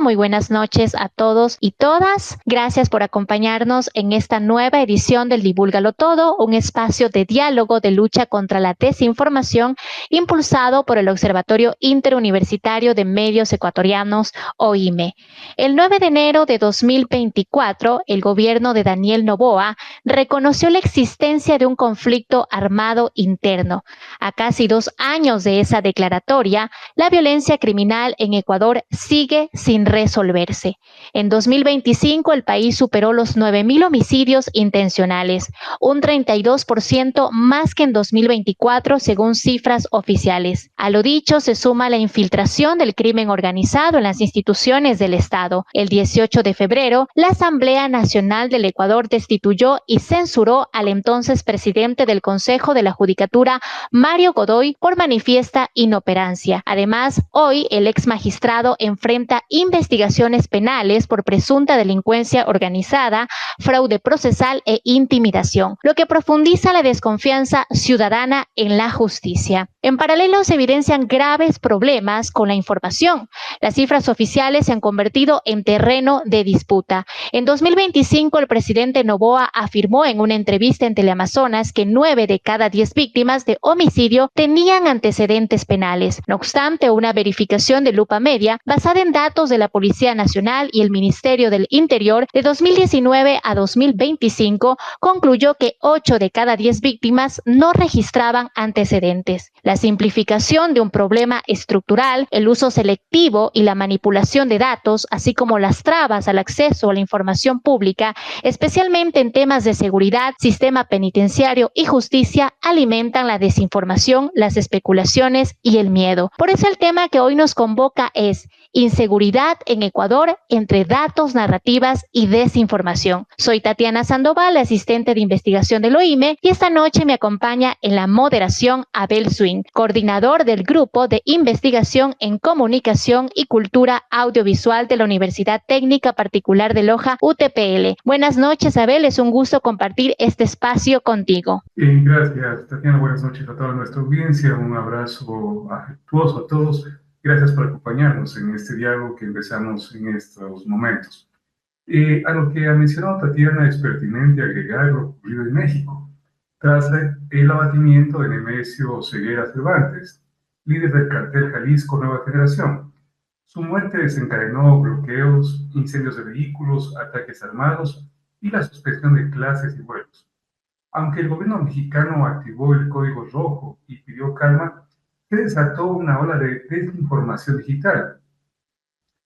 Muy buenas noches a todos y todas. Gracias por acompañarnos en esta nueva edición del Divúlgalo Todo, un espacio de diálogo de lucha contra la desinformación impulsado por el Observatorio Interuniversitario de Medios Ecuatorianos, OIME. El 9 de enero de 2024, el gobierno de Daniel Noboa reconoció la existencia de un conflicto armado interno. A casi 2 años de esa declaratoria, la violencia criminal en Ecuador sigue sin resolverse. En 2025 el país superó los 9.000 homicidios intencionales, un 32% más que en 2024 según cifras oficiales. A lo dicho se suma la infiltración del crimen organizado en las instituciones del Estado. El 18 de febrero, la Asamblea Nacional del Ecuador destituyó y censuró al entonces presidente del Consejo de la Judicatura, Mario Godoy, por manifiesta inoperancia. Además, hoy el ex magistrado enfrenta investigaciones penales por presunta delincuencia organizada, fraude procesal e intimidación, lo que profundiza la desconfianza ciudadana en la justicia. En paralelo, se evidencian graves problemas con la información. Las cifras oficiales se han convertido en terreno de disputa. En 2025, el presidente Noboa afirmó en una entrevista en Teleamazonas que 9 de cada 10 víctimas de homicidio tenían antecedentes penales. No obstante, una verificación de Lupa Media, basada en datos de la Policía Nacional y el Ministerio del Interior de 2019 a 2025, concluyó que 8 de cada 10 víctimas no registraban antecedentes. La simplificación de un problema estructural, el uso selectivo y la manipulación de datos, así como las trabas al acceso a la información pública, especialmente en temas de seguridad, sistema penitenciario y justicia, alimentan la desinformación, las especulaciones y el miedo. Por eso el tema que hoy nos convoca es inseguridad en Ecuador entre datos, narrativas y desinformación. Soy Tatiana Sandoval, asistente de investigación del OIME, y esta noche me acompaña en la moderación Abel Swing, coordinador del Grupo de Investigación en Comunicación y Cultura Audiovisual de la Universidad Técnica Particular de Loja, UTPL. Buenas noches, Abel, es un gusto compartir este espacio contigo. Gracias, Tatiana. Buenas noches a toda nuestra audiencia. Un abrazo afectuoso a todos. Gracias por acompañarnos en este diálogo que empezamos en estos momentos. A lo que ha mencionado Tatiana, es pertinente agregar lo ocurrido en México, tras el abatimiento de Nemesio Ceguera Cervantes, líder del cartel Jalisco Nueva Generación. Su muerte desencadenó bloqueos, incendios de vehículos, ataques armados y la suspensión de clases y vuelos. Aunque el gobierno mexicano activó el Código Rojo y pidió calma, se desató una ola de desinformación digital.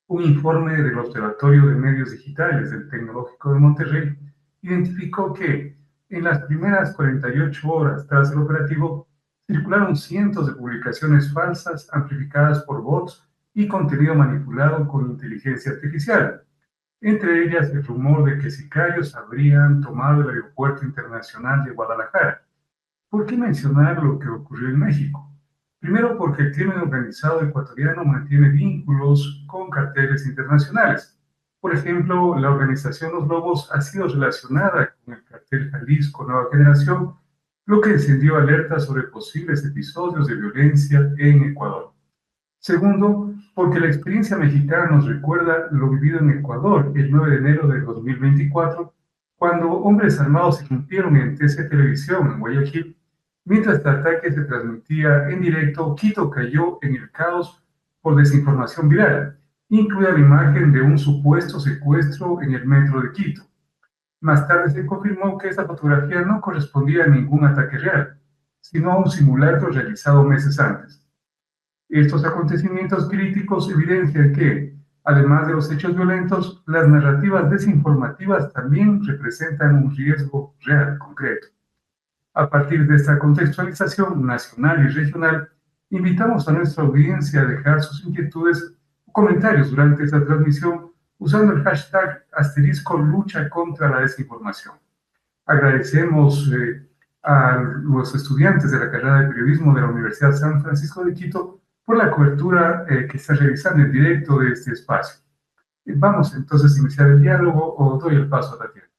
Un informe del Observatorio de Medios Digitales del Tecnológico de Monterrey identificó que en las primeras 48 horas tras el operativo circularon cientos de publicaciones falsas amplificadas por bots y contenido manipulado con inteligencia artificial. Entre ellas el rumor de que sicarios habrían tomado el Aeropuerto Internacional de Guadalajara. ¿Por qué mencionar lo que ocurrió en México? Primero, porque el crimen organizado ecuatoriano mantiene vínculos con carteles internacionales. Por ejemplo, la organización Los Lobos ha sido relacionada con el cartel Jalisco Nueva Generación, lo que encendió alertas sobre posibles episodios de violencia en Ecuador. Segundo, porque la experiencia mexicana nos recuerda lo vivido en Ecuador el 9 de enero de 2024, cuando hombres armados irrumpieron en TC Televisión en Guayaquil. Mientras el ataque se transmitía en directo, Quito cayó en el caos por desinformación viral, incluida la imagen de un supuesto secuestro en el metro de Quito. Más tarde se confirmó que esta fotografía no correspondía a ningún ataque real, sino a un simulacro realizado meses antes. Estos acontecimientos críticos evidencian que, además de los hechos violentos, las narrativas desinformativas también representan un riesgo real, concreto. A partir de esta contextualización nacional y regional, invitamos a nuestra audiencia a dejar sus inquietudes o comentarios durante esta transmisión usando el hashtag #lucha contra la desinformación. Agradecemos a los estudiantes de la carrera de periodismo de la Universidad San Francisco de Quito por la cobertura que está realizando en directo de este espacio. Vamos entonces a iniciar el diálogo, o doy el paso a Tatiana.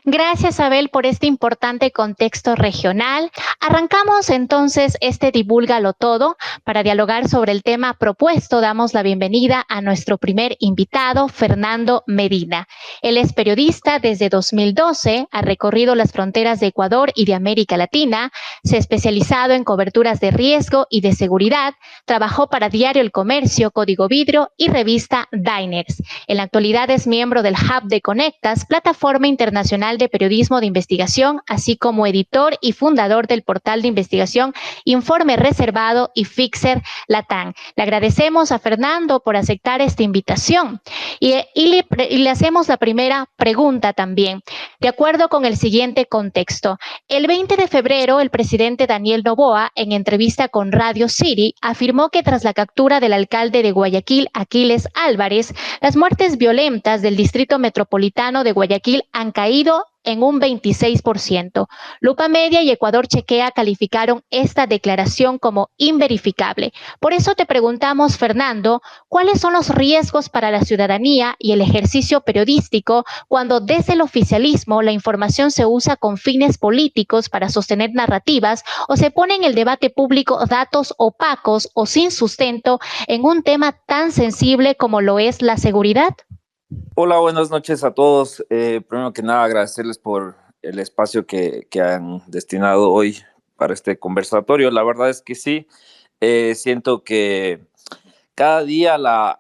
Gracias, Abel, por este importante contexto regional. Arrancamos entonces este Divúlgalo Todo. Para dialogar sobre el tema propuesto, damos la bienvenida a nuestro primer invitado, Fernando Medina. Él es periodista desde 2012, ha recorrido las fronteras de Ecuador y de América Latina, se ha especializado en coberturas de riesgo y de seguridad, trabajó para Diario El Comercio, Código Vidrio y revista Diners. En la actualidad es miembro del Hub de Conectas, plataforma internacional de periodismo de investigación, así como editor y fundador del portal de investigación Informe Reservado y Fixer Latam. Le agradecemos a Fernando por aceptar esta invitación y le hacemos la primera pregunta también, de acuerdo con el siguiente contexto. El 20 de febrero, el presidente Daniel Noboa, en entrevista con Radio City, afirmó que tras la captura del alcalde de Guayaquil, Aquiles Álvarez, las muertes violentas del distrito metropolitano de Guayaquil han caído en un 26%. Lupa Media y Ecuador Chequea calificaron esta declaración como inverificable. Por eso te preguntamos, Fernando, ¿cuáles son los riesgos para la ciudadanía y el ejercicio periodístico cuando desde el oficialismo la información se usa con fines políticos para sostener narrativas o se pone en el debate público datos opacos o sin sustento en un tema tan sensible como lo es la seguridad? Hola, buenas noches a todos. Primero que nada, agradecerles por el espacio que han destinado hoy para este conversatorio. La verdad es que sí, siento que cada día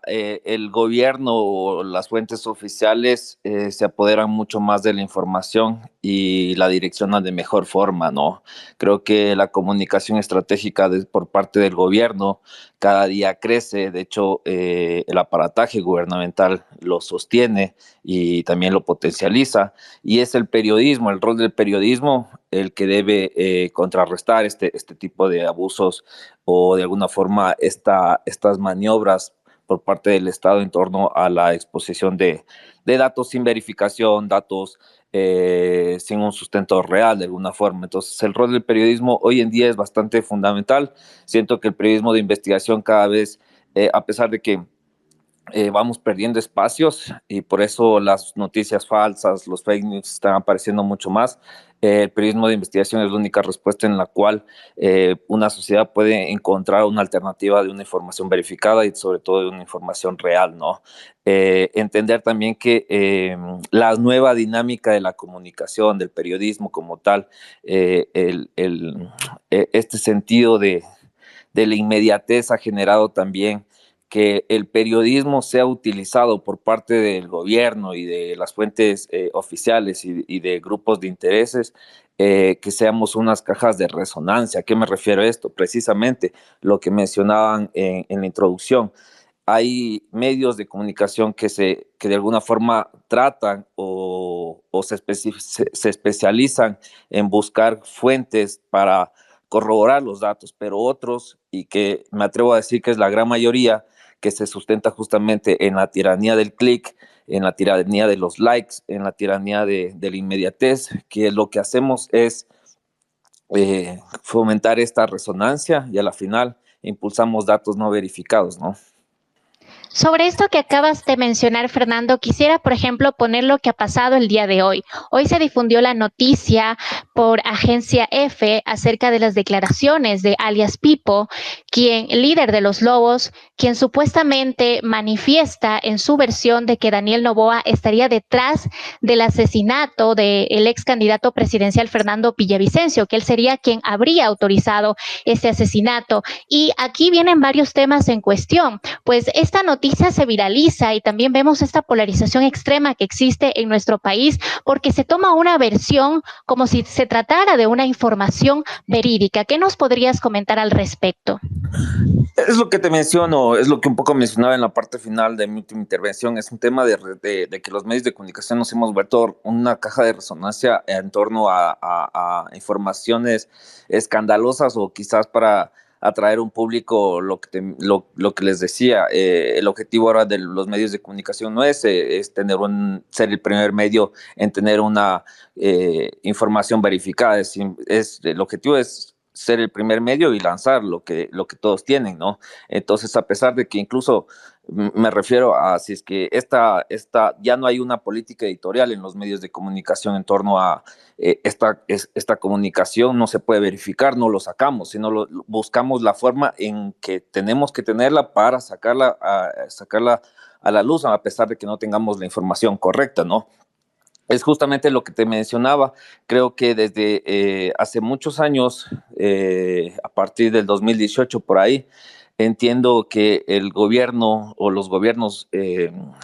el gobierno o las fuentes oficiales se apoderan mucho más de la información y la direccionan de mejor forma, ¿no? Creo que la comunicación estratégica por parte del gobierno cada día crece. De hecho, el aparataje gubernamental lo sostiene y también lo potencializa. Y es el periodismo, el rol del periodismo, el que debe contrarrestar este tipo de abusos o de alguna forma estas maniobras por parte del Estado en torno a la exposición de datos sin verificación, datos sin un sustento real de alguna forma. Entonces, el rol del periodismo hoy en día es bastante fundamental. Siento que el periodismo de investigación cada vez, a pesar de que vamos perdiendo espacios y por eso las noticias falsas, los fake news están apareciendo mucho más. El periodismo de investigación es la única respuesta en la cual una sociedad puede encontrar una alternativa de una información verificada y sobre todo de una información real, ¿no? Entender también que la nueva dinámica de la comunicación, del periodismo como tal, este sentido de la inmediatez ha generado también que el periodismo sea utilizado por parte del gobierno y de las fuentes oficiales y de grupos de intereses, que seamos unas cajas de resonancia. ¿A qué me refiero a esto? Precisamente lo que mencionaban en la introducción. Hay medios de comunicación que de alguna forma tratan o se especializan en buscar fuentes para corroborar los datos, pero otros, y que me atrevo a decir que es la gran mayoría, que se sustenta justamente en la tiranía del clic, en la tiranía de los likes, en la tiranía de la inmediatez, que lo que hacemos es fomentar esta resonancia y a la final impulsamos datos no verificados, ¿no? Sobre esto que acabas de mencionar, Fernando, quisiera, por ejemplo, poner lo que ha pasado el día de hoy. Hoy se difundió la noticia por Agencia F acerca de las declaraciones de alias Pipo, quien, líder de los Lobos, quien supuestamente manifiesta en su versión de que Daniel Noboa estaría detrás del asesinato del ex candidato presidencial Fernando Villavicencio, que él sería quien habría autorizado este asesinato. Y aquí vienen varios temas en cuestión, pues esta noticia se viraliza y también vemos esta polarización extrema que existe en nuestro país porque se toma una versión como si se tratara de una información verídica. ¿Qué nos podrías comentar al respecto? Es lo que te menciono, es lo que un poco mencionaba en la parte final de mi última intervención. Es un tema de que los medios de comunicación nos hemos vuelto una caja de resonancia en torno a informaciones escandalosas o quizás para atraer un público, lo que les decía. El objetivo ahora de los medios de comunicación no es tener ser el primer medio en tener una información verificada. El objetivo es ser el primer medio y lanzar lo que todos tienen, ¿no? Entonces, a pesar de que incluso me refiero a si es que ya no hay una política editorial en los medios de comunicación en torno a esta comunicación, no se puede verificar, no lo sacamos, sino buscamos la forma en que tenemos que tenerla para sacarla a la luz, a pesar de que no tengamos la información correcta, ¿no? Es justamente lo que te mencionaba. Creo que desde hace muchos años, a partir del 2018 por ahí, entiendo que el gobierno o los gobiernos,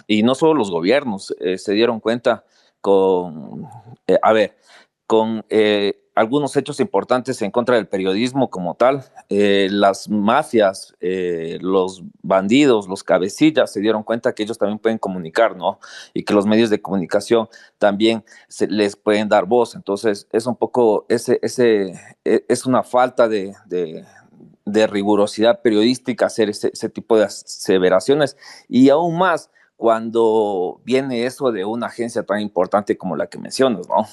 y no solo los gobiernos, se dieron cuenta con, a ver, con algunos hechos importantes en contra del periodismo como tal. Las mafias, los bandidos, los cabecillas se dieron cuenta que ellos también pueden comunicar, ¿no? Y que los medios de comunicación también les pueden dar voz. Entonces, es un poco, es una falta de rigurosidad periodística hacer ese tipo de aseveraciones, y aún más cuando viene eso de una agencia tan importante como la que mencionas, ¿no?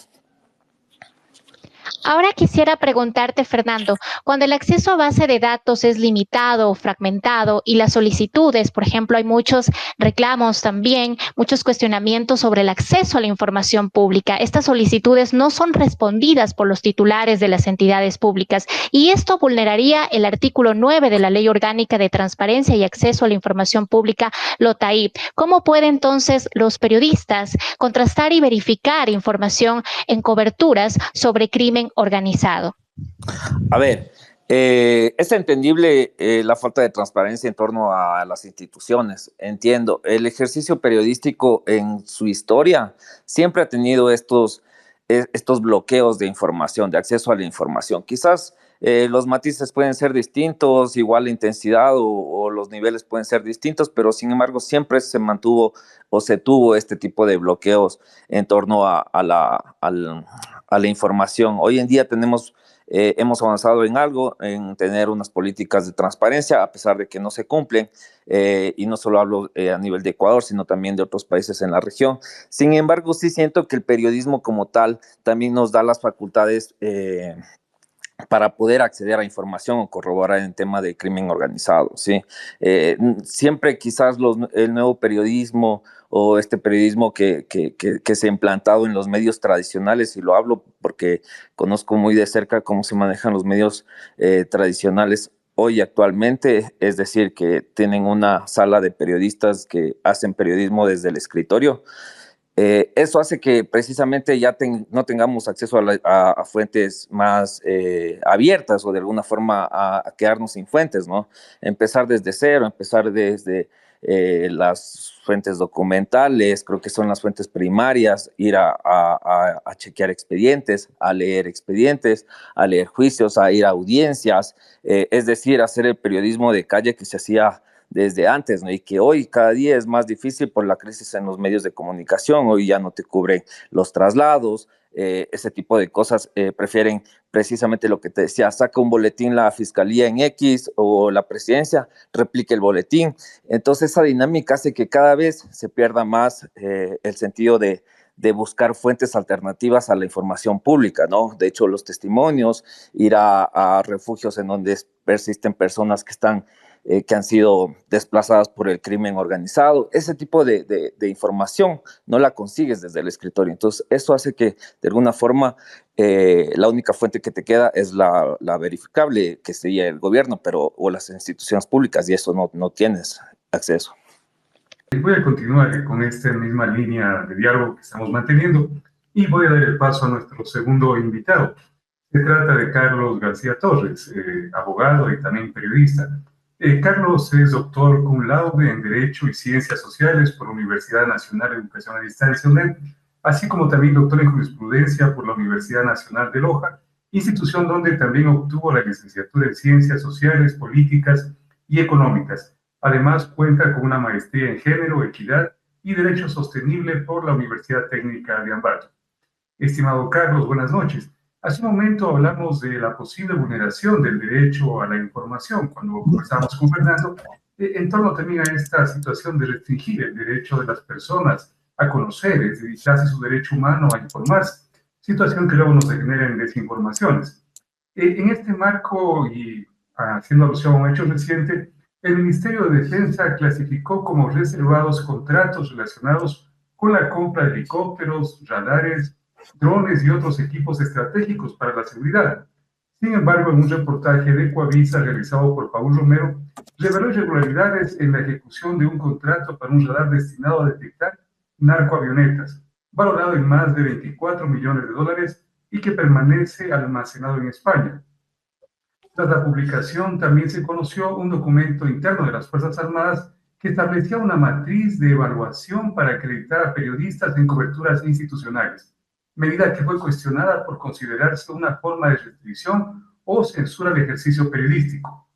Ahora quisiera preguntarte, Fernando, cuando el acceso a base de datos es limitado o fragmentado y las solicitudes, por ejemplo, hay muchos reclamos también, muchos cuestionamientos sobre el acceso a la información pública. Estas solicitudes no son respondidas por los titulares de las entidades públicas y esto vulneraría el artículo 9 de la Ley Orgánica de Transparencia y Acceso a la Información Pública, LOTAI. ¿Cómo pueden entonces los periodistas contrastar y verificar información en coberturas sobre crimen organizado? A ver, es entendible la falta de transparencia en torno a las instituciones. Entiendo, el ejercicio periodístico en su historia siempre ha tenido estos bloqueos de información, de acceso a la información. Quizás los matices pueden ser distintos, igual la intensidad o los niveles pueden ser distintos, pero sin embargo siempre se mantuvo o se tuvo este tipo de bloqueos en torno a la información. Hoy en día hemos avanzado en algo, en tener unas políticas de transparencia, a pesar de que no se cumplen, y no solo hablo a nivel de Ecuador, sino también de otros países en la región. Sin embargo, sí siento que el periodismo como tal también nos da las facultades para poder acceder a información o corroborar en tema de crimen organizado, ¿sí? Siempre quizás el nuevo periodismo o este periodismo que se ha implantado en los medios tradicionales, y lo hablo porque conozco muy de cerca cómo se manejan los medios tradicionales hoy actualmente, es decir, que tienen una sala de periodistas que hacen periodismo desde el escritorio. Eso hace que precisamente ya no tengamos acceso a fuentes más abiertas, o de alguna forma a quedarnos sin fuentes, ¿no? Empezar desde cero, empezar desde las fuentes documentales, creo que son las fuentes primarias, ir a chequear expedientes, a leer juicios, a ir a audiencias, es decir, hacer el periodismo de calle que se hacía desde antes, ¿no? Y que hoy cada día es más difícil por la crisis en los medios de comunicación. Hoy ya no te cubren los traslados, ese tipo de cosas. Prefieren precisamente lo que te decía: saca un boletín la fiscalía en X o la presidencia, replique el boletín. Entonces esa dinámica hace que cada vez se pierda más el sentido de buscar fuentes alternativas a la información pública, ¿no? De hecho, los testimonios, ir a refugios en donde persisten personas que han sido desplazadas por el crimen organizado, ese tipo de información no la consigues desde el escritorio. Entonces, eso hace que, de alguna forma, la única fuente que te queda es la verificable, que sería el gobierno, o las instituciones públicas, y eso no tienes acceso. Voy a continuar con esta misma línea de diálogo que estamos manteniendo y voy a dar el paso a nuestro segundo invitado. Se trata de Carlos García Torres, abogado y también periodista. Carlos es doctor cum laude en Derecho y Ciencias Sociales por la Universidad Nacional de Educación a Distancia, UNED, así como también doctor en Jurisprudencia por la Universidad Nacional de Loja, institución donde también obtuvo la licenciatura en Ciencias Sociales, Políticas y Económicas. Además, cuenta con una maestría en Género, Equidad y Derecho Sostenible por la Universidad Técnica de Ambato. Estimado Carlos, buenas noches. Hace un momento hablamos de la posible vulneración del derecho a la información cuando conversamos con Fernando, en torno también a esta situación de restringir el derecho de las personas a conocer, es decir, casi su derecho humano a informarse, situación que luego nos genera en desinformaciones. En este marco y haciendo alusión a un hecho reciente, el Ministerio de Defensa clasificó como reservados contratos relacionados con la compra de helicópteros, radares, drones y otros equipos estratégicos para la seguridad. Sin embargo, en un reportaje de Ecuavisa realizado por Paul Romero, reveló irregularidades en la ejecución de un contrato para un radar destinado a detectar narcoavionetas, valorado en más de 24 millones de dólares y que permanece almacenado en España. Tras la publicación, también se conoció un documento interno de las Fuerzas Armadas que establecía una matriz de evaluación para acreditar a periodistas en coberturas institucionales, medida que fue cuestionada por considerarse una forma de restricción o censura al ejercicio periodístico.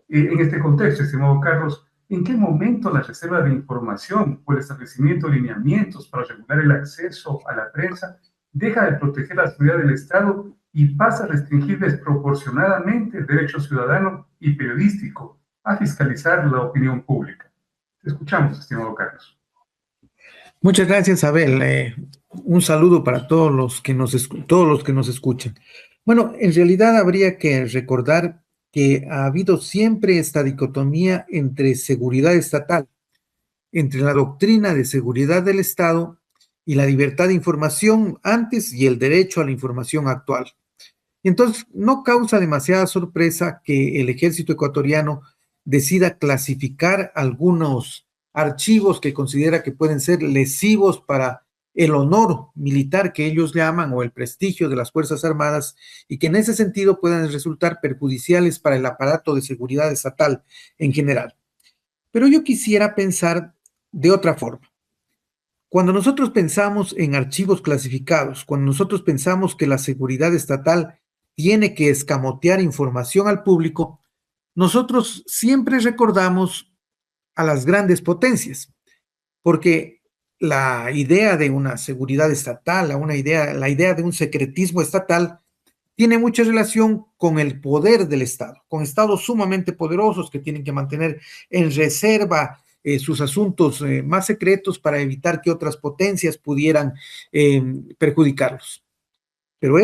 En este contexto, estimado Carlos, ¿en qué momento la reserva de información o el establecimiento de lineamientos para regular el acceso a la prensa deja de proteger la seguridad del Estado y pasa a restringir desproporcionadamente el derecho ciudadano y periodístico a fiscalizar la opinión pública? Te escuchamos, estimado Carlos. Muchas gracias, Abel. Un saludo para todos los que nos escuchan. Bueno, en realidad habría que recordar que ha habido siempre esta dicotomía entre seguridad estatal, entre la doctrina de seguridad del Estado y la libertad de información antes y el derecho a la información actual. Entonces, no causa demasiada sorpresa que el ejército ecuatoriano decida clasificar algunos archivos que considera que pueden ser lesivos para el honor militar que ellos llaman o el prestigio de las Fuerzas Armadas y que en ese sentido puedan resultar perjudiciales para el aparato de seguridad estatal en general. Pero yo quisiera pensar de otra forma. Cuando nosotros pensamos en archivos clasificados, cuando nosotros pensamos que la seguridad estatal tiene que escamotear información al público, nosotros siempre recordamos a las grandes potencias, porque la idea de una seguridad estatal, la idea de un secretismo estatal, tiene mucha relación con el poder del Estado, con estados sumamente poderosos que tienen que mantener en reserva sus asuntos más secretos para evitar que otras potencias pudieran perjudicarlos. Pero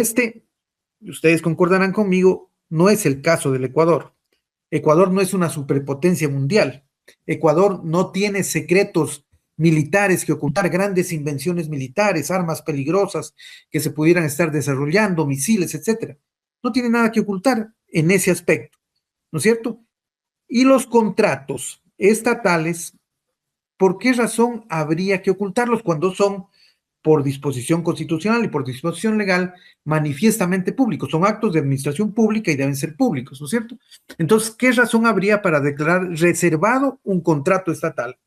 ustedes concordarán conmigo, no es el caso del Ecuador. Ecuador no es una superpotencia mundial. Ecuador no tiene secretos militares que ocultar, grandes invenciones militares, armas peligrosas que se pudieran estar desarrollando, misiles, etcétera. No tiene nada que ocultar en ese aspecto, ¿no es cierto? Y los contratos estatales, ¿por qué razón habría que ocultarlos cuando son, por disposición constitucional y por disposición legal, manifiestamente públicos? Son actos de administración pública y deben ser públicos, ¿no es cierto? Entonces, ¿qué razón habría para declarar reservado un contrato estatal?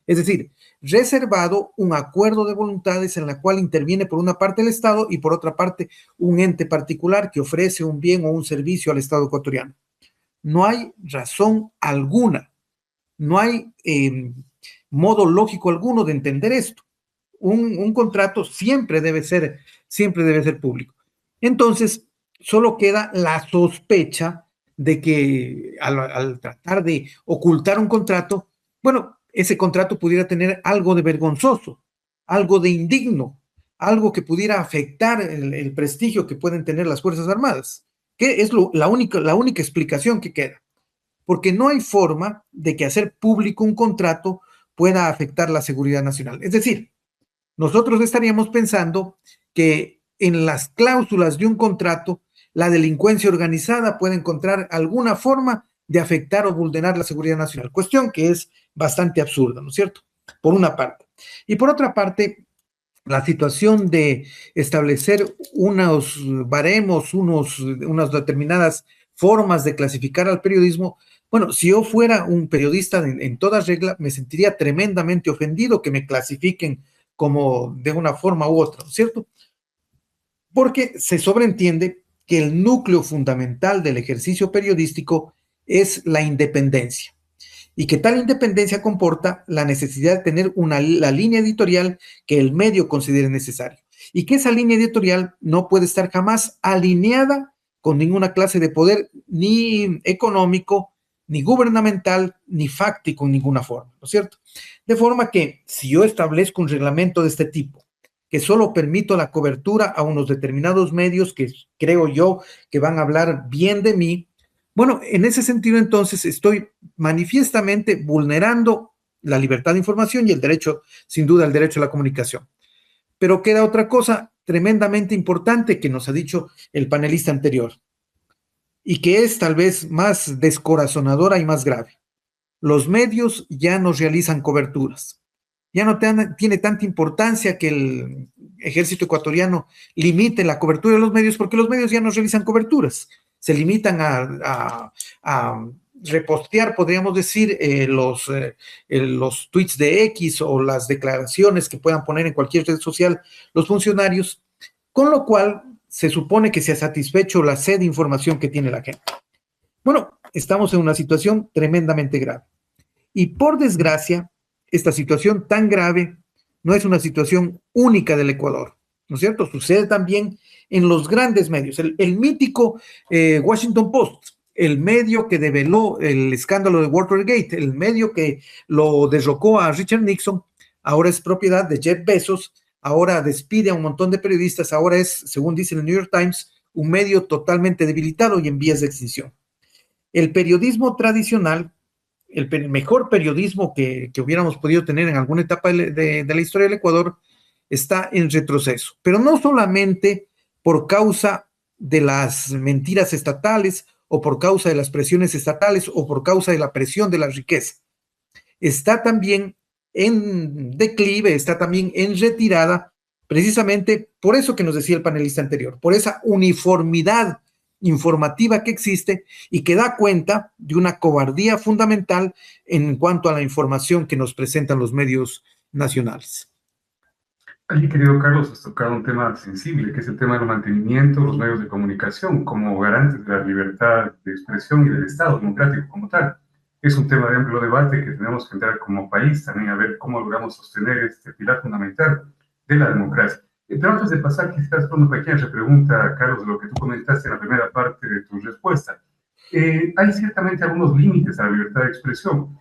Es decir, reservado un acuerdo de voluntades en la cual interviene por una parte el Estado y por otra parte un ente particular que ofrece un bien o un servicio al Estado ecuatoriano. No hay razón alguna, no hay modo lógico alguno de entender esto. Un contrato siempre debe ser público. Entonces, solo queda la sospecha de que al tratar de ocultar un contrato, bueno, ese contrato pudiera tener algo de vergonzoso, algo de indigno, algo que pudiera afectar el prestigio que pueden tener las Fuerzas Armadas, que es la única explicación que queda. Porque no hay forma de que hacer público un contrato pueda afectar la seguridad nacional. Es decir, nosotros estaríamos pensando que en las cláusulas de un contrato, la delincuencia organizada puede encontrar alguna forma de afectar o vulnerar la seguridad nacional, cuestión que es bastante absurda, ¿no es cierto? Por una parte. Y por otra parte, la situación de establecer unos baremos, unas determinadas formas de clasificar al periodismo. Bueno, si yo fuera un periodista en toda regla, me sentiría tremendamente ofendido que me clasifiquen como de una forma u otra, ¿no es cierto? Porque se sobreentiende que el núcleo fundamental del ejercicio periodístico es la independencia y que tal independencia comporta la necesidad de tener la línea editorial que el medio considere necesaria y que esa línea editorial no puede estar jamás alineada con ninguna clase de poder ni económico, ni gubernamental, ni fáctico en ninguna forma, ¿no es cierto? De forma que si yo establezco un reglamento de este tipo que solo permito la cobertura a unos determinados medios que creo yo que van a hablar bien de mí. Bueno, en ese sentido, entonces, estoy manifiestamente vulnerando la libertad de información y el derecho, sin duda, el derecho a la comunicación. Pero queda otra cosa tremendamente importante que nos ha dicho el panelista anterior y que es tal vez más descorazonadora y más grave. Los medios ya no realizan coberturas. Ya no tiene tanta importancia que el ejército ecuatoriano limite la cobertura de los medios, porque los medios ya no realizan coberturas. Se limitan a repostear, podríamos decir, los tweets de X o las declaraciones que puedan poner en cualquier red social los funcionarios, con lo cual se supone que se ha satisfecho la sed de información que tiene la gente. Bueno, estamos en una situación tremendamente grave. Y por desgracia, esta situación tan grave no es una situación única del Ecuador, ¿no es cierto? Sucede también en los grandes medios. El mítico Washington Post, el medio que develó el escándalo de Watergate, el medio que lo derrocó a Richard Nixon, ahora es propiedad de Jeff Bezos, ahora despide a un montón de periodistas, ahora es, según dice el New York Times, un medio totalmente debilitado y en vías de extinción. El periodismo tradicional, el mejor periodismo que hubiéramos podido tener en alguna etapa de la historia del Ecuador, está en retroceso, pero no solamente por causa de las mentiras estatales o por causa de las presiones estatales o por causa de la presión de la riqueza. Está también en declive, está también en retirada, precisamente por eso que nos decía el panelista anterior, por esa uniformidad informativa que existe y que da cuenta de una cobardía fundamental en cuanto a la información que nos presentan los medios nacionales. Allí, querido Carlos, has tocado un tema sensible, que es el tema del mantenimiento de los medios de comunicación como garantes de la libertad de expresión y del Estado democrático como tal. Es un tema de amplio debate que tenemos que entrar como país también a ver cómo logramos sostener este pilar fundamental de la democracia. Pero antes de pasar, quizás hacer una pequeña repregunta, Carlos, de lo que tú comentaste en la primera parte de tu respuesta. Hay ciertamente algunos límites a la libertad de expresión.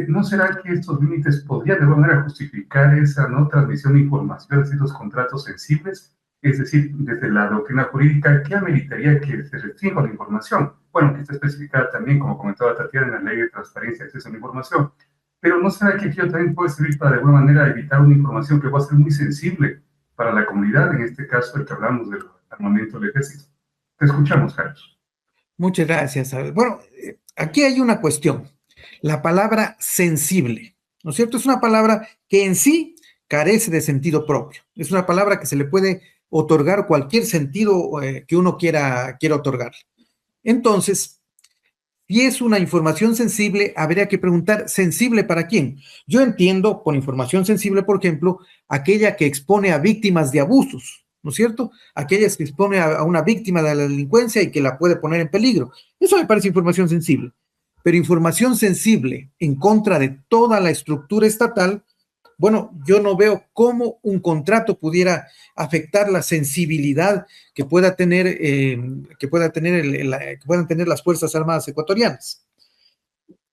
¿No será que estos límites podrían de alguna manera justificar esa no transmisión de información, es decir, los contratos sensibles? Es decir, desde la doctrina jurídica, ¿qué ameritaría que se restrinja la información? Bueno, que está especificada también, como comentaba Tatiana, en la Ley de Transparencia y Acceso a la Información. Pero ¿no será que aquello también puede servir para de alguna manera evitar una información que va a ser muy sensible para la comunidad, en este caso el que hablamos del armamento del ejército? Te escuchamos, Carlos. Muchas gracias. Bueno, aquí hay una cuestión. La palabra sensible, ¿no es cierto? Es una palabra que en sí carece de sentido propio. Es una palabra que se le puede otorgar cualquier sentido que uno quiera otorgar. Entonces, si es una información sensible, habría que preguntar, ¿sensible para quién? Yo entiendo por información sensible, por ejemplo, aquella que expone a víctimas de abusos, ¿no es cierto? Aquellas que expone a una víctima de la delincuencia y que la puede poner en peligro. Eso me parece información sensible. Pero información sensible en contra de toda la estructura estatal, bueno, yo no veo cómo un contrato pudiera afectar la sensibilidad que puedan tener las Fuerzas Armadas ecuatorianas.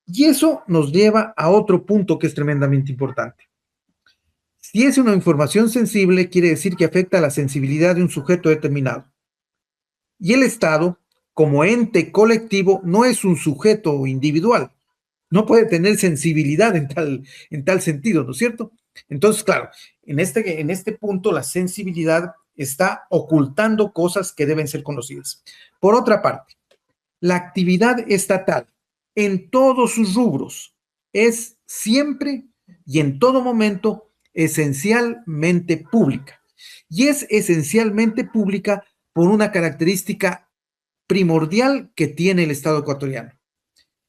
Y eso nos lleva a otro punto que es tremendamente importante. Si es una información sensible, quiere decir que afecta a la sensibilidad de un sujeto determinado. Y el Estado, como ente colectivo, no es un sujeto individual. No puede tener sensibilidad en tal sentido, ¿no es cierto? Entonces, claro, en este punto la sensibilidad está ocultando cosas que deben ser conocidas. Por otra parte, la actividad estatal en todos sus rubros es siempre y en todo momento esencialmente pública. Y es esencialmente pública por una característica primordial que tiene el Estado ecuatoriano.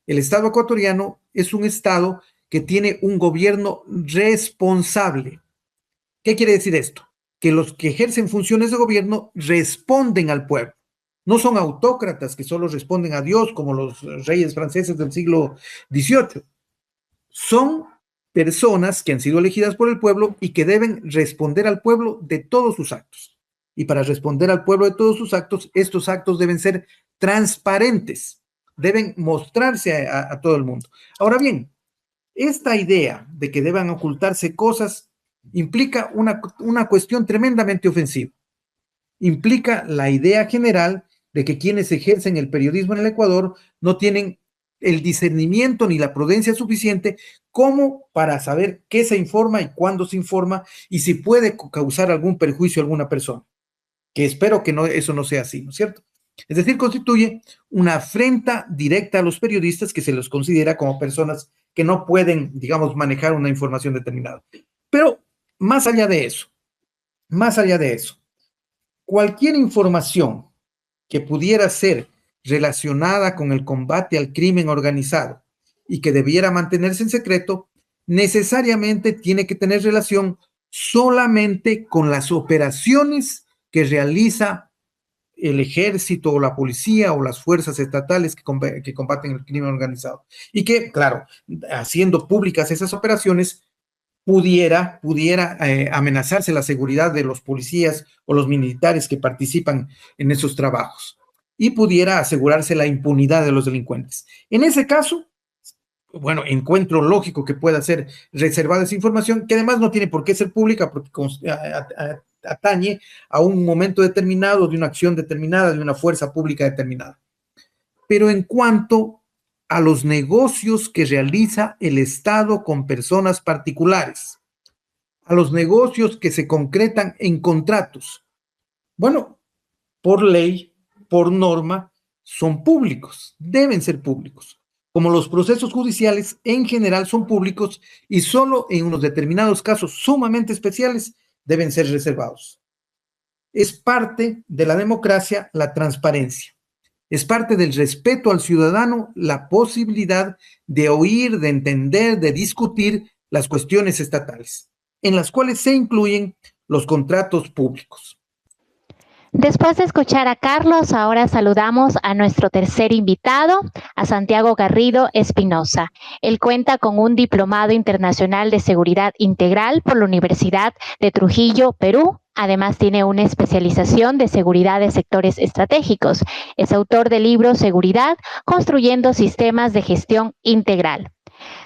El Estado ecuatoriano es un Estado que tiene un gobierno responsable. ¿Qué quiere decir esto? Que los que ejercen funciones de gobierno responden al pueblo. No son autócratas que solo responden a Dios como los reyes franceses del siglo XVIII. Son personas que han sido elegidas por el pueblo y que deben responder al pueblo de todos sus actos. Y para responder al pueblo de todos sus actos, estos actos deben ser transparentes, deben mostrarse a todo el mundo. Ahora bien, esta idea de que deban ocultarse cosas implica una cuestión tremendamente ofensiva. Implica la idea general de que quienes ejercen el periodismo en el Ecuador no tienen el discernimiento ni la prudencia suficiente como para saber qué se informa y cuándo se informa y si puede causar algún perjuicio a alguna persona. Que espero que eso no sea así, ¿no es cierto? Es decir, constituye una afrenta directa a los periodistas que se los considera como personas que no pueden, digamos, manejar una información determinada. Pero más allá de eso, cualquier información que pudiera ser relacionada con el combate al crimen organizado y que debiera mantenerse en secreto, necesariamente tiene que tener relación solamente con las operaciones que realiza el ejército o la policía o las fuerzas estatales que combaten el crimen organizado. Y que, claro, haciendo públicas esas operaciones, pudiera amenazarse la seguridad de los policías o los militares que participan en esos trabajos y pudiera asegurarse la impunidad de los delincuentes. En ese caso, bueno, encuentro lógico que pueda ser reservada esa información, que además no tiene por qué ser pública porque atañe a un momento determinado, de una acción determinada, de una fuerza pública determinada. Pero en cuanto a los negocios que realiza el Estado con personas particulares, a los negocios que se concretan en contratos, bueno, por ley, por norma, son públicos, deben ser públicos. Como los procesos judiciales en general son públicos y solo en unos determinados casos sumamente especiales deben ser reservados. Es parte de la democracia la transparencia. Es parte del respeto al ciudadano la posibilidad de oír, de entender, de discutir las cuestiones estatales, en las cuales se incluyen los contratos públicos. Después de escuchar a Carlos, ahora saludamos a nuestro tercer invitado, a Santiago Garrido Espinosa. Él cuenta con un diplomado internacional de seguridad integral por la Universidad de Trujillo, Perú. Además, tiene una especialización de seguridad de sectores estratégicos. Es autor del libro Seguridad, construyendo sistemas de gestión integral.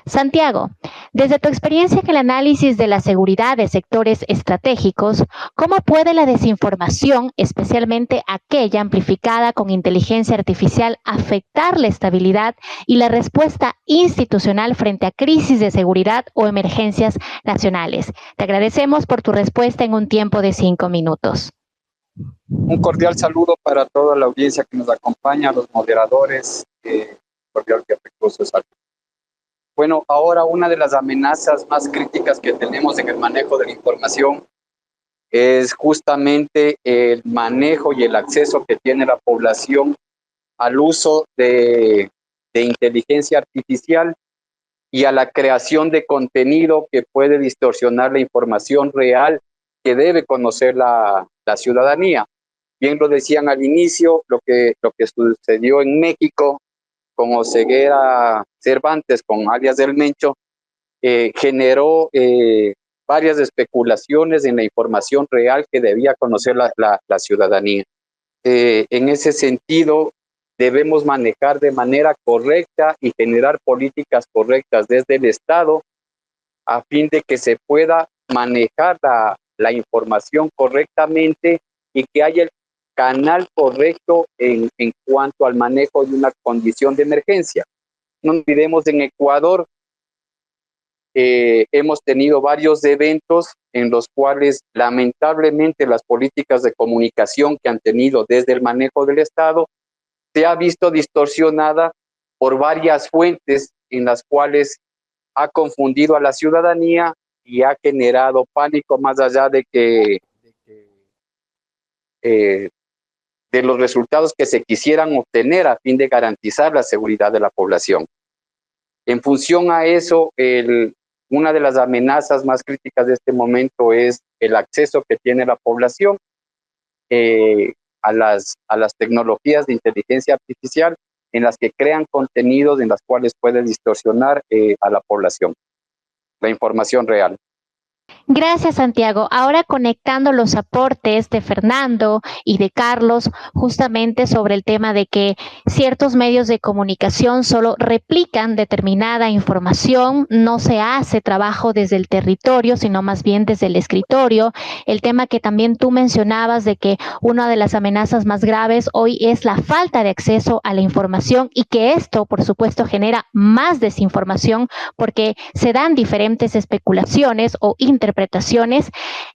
Santiago, desde tu experiencia en el análisis de la seguridad de sectores estratégicos, ¿cómo puede la desinformación, especialmente aquella amplificada con inteligencia artificial, afectar la estabilidad y la respuesta institucional frente a crisis de seguridad o emergencias nacionales? Te agradecemos por tu respuesta en un tiempo de 5 minutos. Un cordial saludo para toda la audiencia que nos acompaña, a los moderadores, cordial y afectuoso saludo. Bueno, ahora una de las amenazas más críticas que tenemos en el manejo de la información es justamente el manejo y el acceso que tiene la población al uso de inteligencia artificial y a la creación de contenido que puede distorsionar la información real que debe conocer la ciudadanía. Bien lo decían al inicio, lo que sucedió en México con Oseguera Cervantes, con alias del Mencho, generó varias especulaciones en la información real que debía conocer la ciudadanía. En ese sentido, debemos manejar de manera correcta y generar políticas correctas desde el Estado a fin de que se pueda manejar la información correctamente y que haya el canal correcto en cuanto al manejo de una condición de emergencia. No olvidemos, en Ecuador hemos tenido varios eventos en los cuales lamentablemente las políticas de comunicación que han tenido desde el manejo del Estado se ha visto distorsionada por varias fuentes en las cuales ha confundido a la ciudadanía y ha generado pánico más allá de de los resultados que se quisieran obtener a fin de garantizar la seguridad de la población. En función a eso, una de las amenazas más críticas de este momento es el acceso que tiene la población a las tecnologías de inteligencia artificial en las que crean contenidos en las cuales puede distorsionar a la población, la información real. Gracias, Santiago. Ahora conectando los aportes de Fernando y de Carlos justamente sobre el tema de que ciertos medios de comunicación solo replican determinada información, no se hace trabajo desde el territorio, sino más bien desde el escritorio. El tema que también tú mencionabas de que una de las amenazas más graves hoy es la falta de acceso a la información y que esto, por supuesto, genera más desinformación porque se dan diferentes especulaciones o interpretaciones.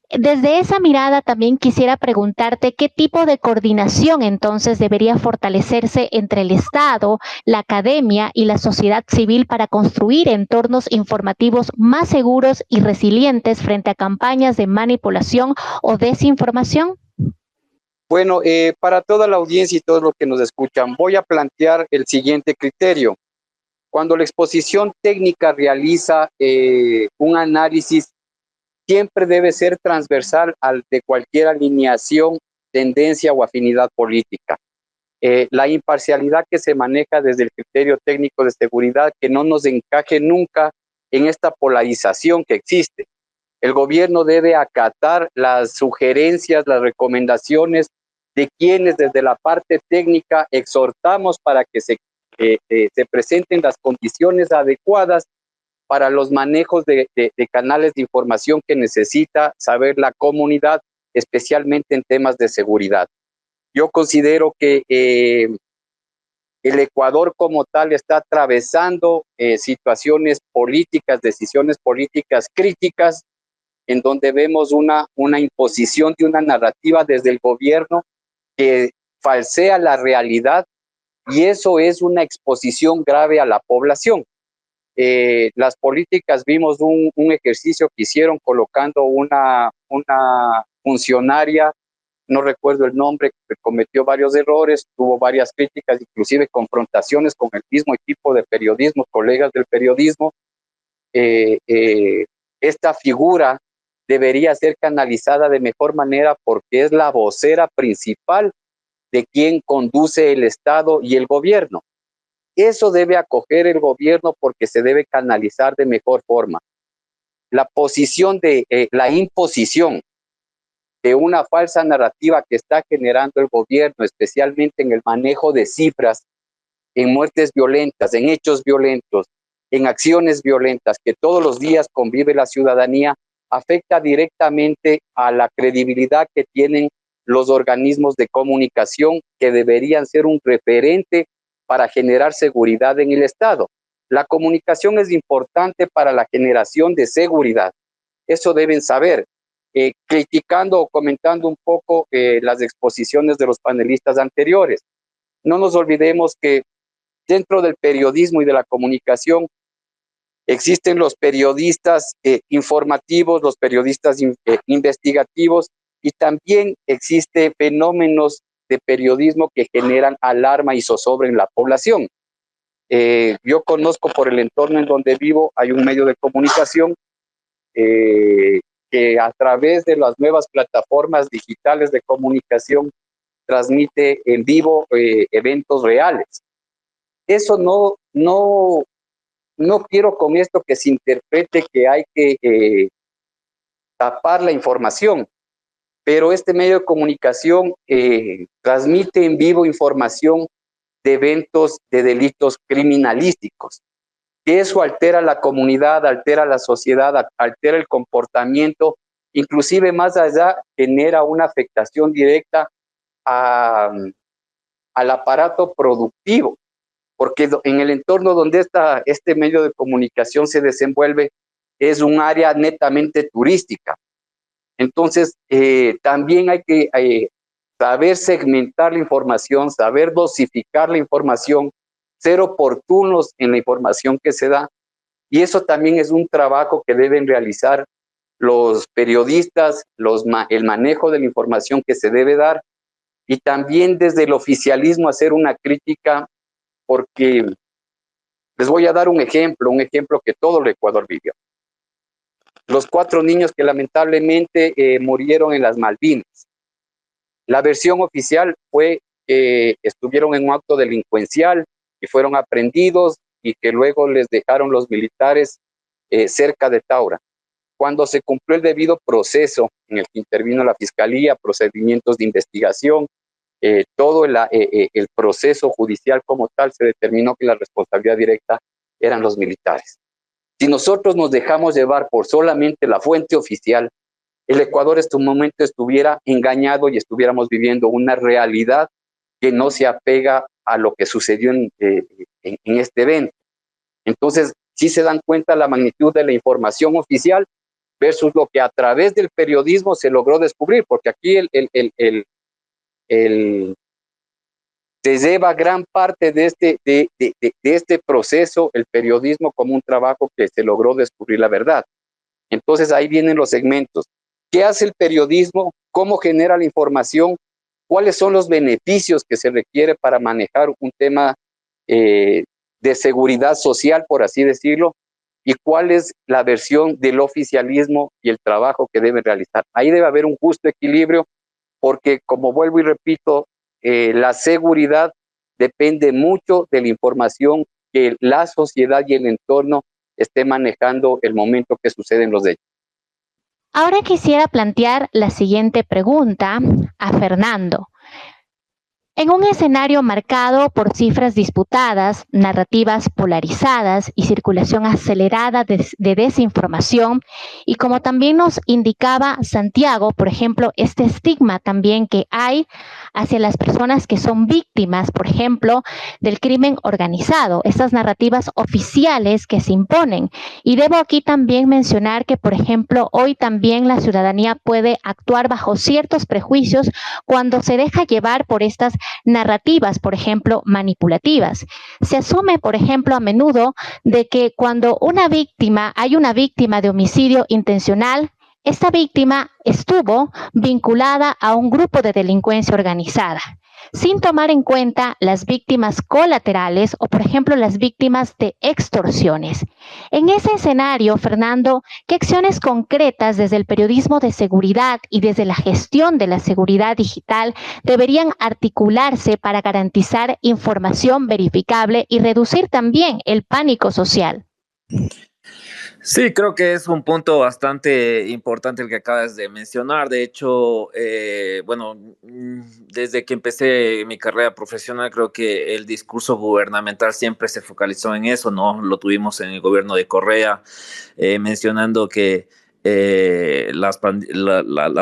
Desde esa mirada también quisiera preguntarte qué tipo de coordinación entonces debería fortalecerse entre el Estado, la academia y la sociedad civil para construir entornos informativos más seguros y resilientes frente a campañas de manipulación o desinformación. Bueno, para toda la audiencia y todos los que nos escuchan, voy a plantear el siguiente criterio. Cuando la exposición técnica realiza un análisis, siempre debe ser transversal al de cualquier alineación, tendencia o afinidad política. La imparcialidad que se maneja desde el criterio técnico de seguridad, que no nos encaje nunca en esta polarización que existe. El gobierno debe acatar las sugerencias, las recomendaciones de quienes desde la parte técnica exhortamos para que se presenten las condiciones adecuadas para los manejos de canales de información que necesita saber la comunidad, especialmente en temas de seguridad. Yo considero que el Ecuador como tal está atravesando situaciones políticas, decisiones políticas críticas, en donde vemos una imposición de una narrativa desde el gobierno que falsea la realidad, y eso es una exposición grave a la población. Las políticas, vimos un ejercicio que hicieron colocando una funcionaria, no recuerdo el nombre, que cometió varios errores, tuvo varias críticas, inclusive confrontaciones con el mismo equipo de periodismo, colegas del periodismo. Esta figura debería ser canalizada de mejor manera porque es la vocera principal de quien conduce el Estado y el gobierno. Eso debe acoger el gobierno porque se debe canalizar de mejor forma. La posición de la imposición de una falsa narrativa que está generando el gobierno, especialmente en el manejo de cifras, en muertes violentas, en hechos violentos, en acciones violentas que todos los días convive la ciudadanía, afecta directamente a la credibilidad que tienen los organismos de comunicación que deberían ser un referente para generar seguridad en el Estado. La comunicación es importante para la generación de seguridad. Eso deben saber. Criticando o comentando un poco las exposiciones de los panelistas anteriores. No nos olvidemos que dentro del periodismo y de la comunicación existen los periodistas informativos, los periodistas investigativos, y también existen fenómenos de periodismo que generan alarma y zozobra en la población. Yo conozco por el entorno en donde vivo, hay un medio de comunicación que a través de las nuevas plataformas digitales de comunicación transmite en vivo eventos reales. Eso no quiero con esto que se interprete que hay que tapar la información, pero este medio de comunicación transmite en vivo información de eventos de delitos criminalísticos. Eso altera la comunidad, altera la sociedad, altera el comportamiento, inclusive más allá genera una afectación directa al aparato productivo, porque en el entorno donde este medio de comunicación se desenvuelve es un área netamente turística. Entonces, también hay que saber segmentar la información, saber dosificar la información, ser oportunos en la información que se da. Y eso también es un trabajo que deben realizar los periodistas, el manejo de la información que se debe dar, y también desde el oficialismo hacer una crítica, porque les voy a dar un ejemplo que todo el Ecuador vivió. Los 4 niños que lamentablemente murieron en las Malvinas. La versión oficial fue que estuvieron en un acto delincuencial y fueron aprehendidos y que luego les dejaron los militares cerca de Taura. cuando se cumplió el debido proceso en el que intervino la Fiscalía, procedimientos de investigación, todo el proceso judicial como tal, se determinó que la responsabilidad directa eran los militares. Si nosotros nos dejamos llevar por solamente la fuente oficial, el Ecuador en este momento estuviera engañado y estuviéramos viviendo una realidad que no se apega a lo que sucedió en este evento. Entonces, sí se dan cuenta la magnitud de la información oficial versus lo que a través del periodismo se logró descubrir, porque aquí se lleva gran parte de este proceso, el periodismo, como un trabajo que se logró descubrir la verdad. Entonces ahí vienen los segmentos. ¿Qué hace el periodismo? ¿Cómo genera la información? ¿Cuáles son los beneficios que se requiere para manejar un tema de seguridad social, por así decirlo? ¿Y cuál es la versión del oficialismo y el trabajo que debe realizar? Ahí debe haber un justo equilibrio, porque, como vuelvo y repito, la seguridad depende mucho de la información que la sociedad y el entorno esté manejando el momento que suceden los hechos. Ahora quisiera plantear la siguiente pregunta a Fernando. En un escenario marcado por cifras disputadas, narrativas polarizadas y circulación acelerada de desinformación, y como también nos indicaba Santiago, por ejemplo, este estigma también que hay hacia las personas que son víctimas, por ejemplo, del crimen organizado, estas narrativas oficiales que se imponen. Y debo aquí también mencionar que, por ejemplo, hoy también la ciudadanía puede actuar bajo ciertos prejuicios cuando se deja llevar por estas narrativas, por ejemplo, manipulativas. Se asume, por ejemplo, a menudo de que cuando hay una víctima de homicidio intencional, esta víctima estuvo vinculada a un grupo de delincuencia organizada, sin tomar en cuenta las víctimas colaterales o, por ejemplo, las víctimas de extorsiones. En ese escenario, Fernando, ¿qué acciones concretas desde el periodismo de seguridad y desde la gestión de la seguridad digital deberían articularse para garantizar información verificable y reducir también el pánico social? Sí, creo que es un punto bastante importante el que acabas de mencionar. De hecho, bueno, desde que empecé mi carrera profesional, creo que el discurso gubernamental siempre se focalizó en eso, ¿no? Lo tuvimos en el gobierno de Correa, mencionando que las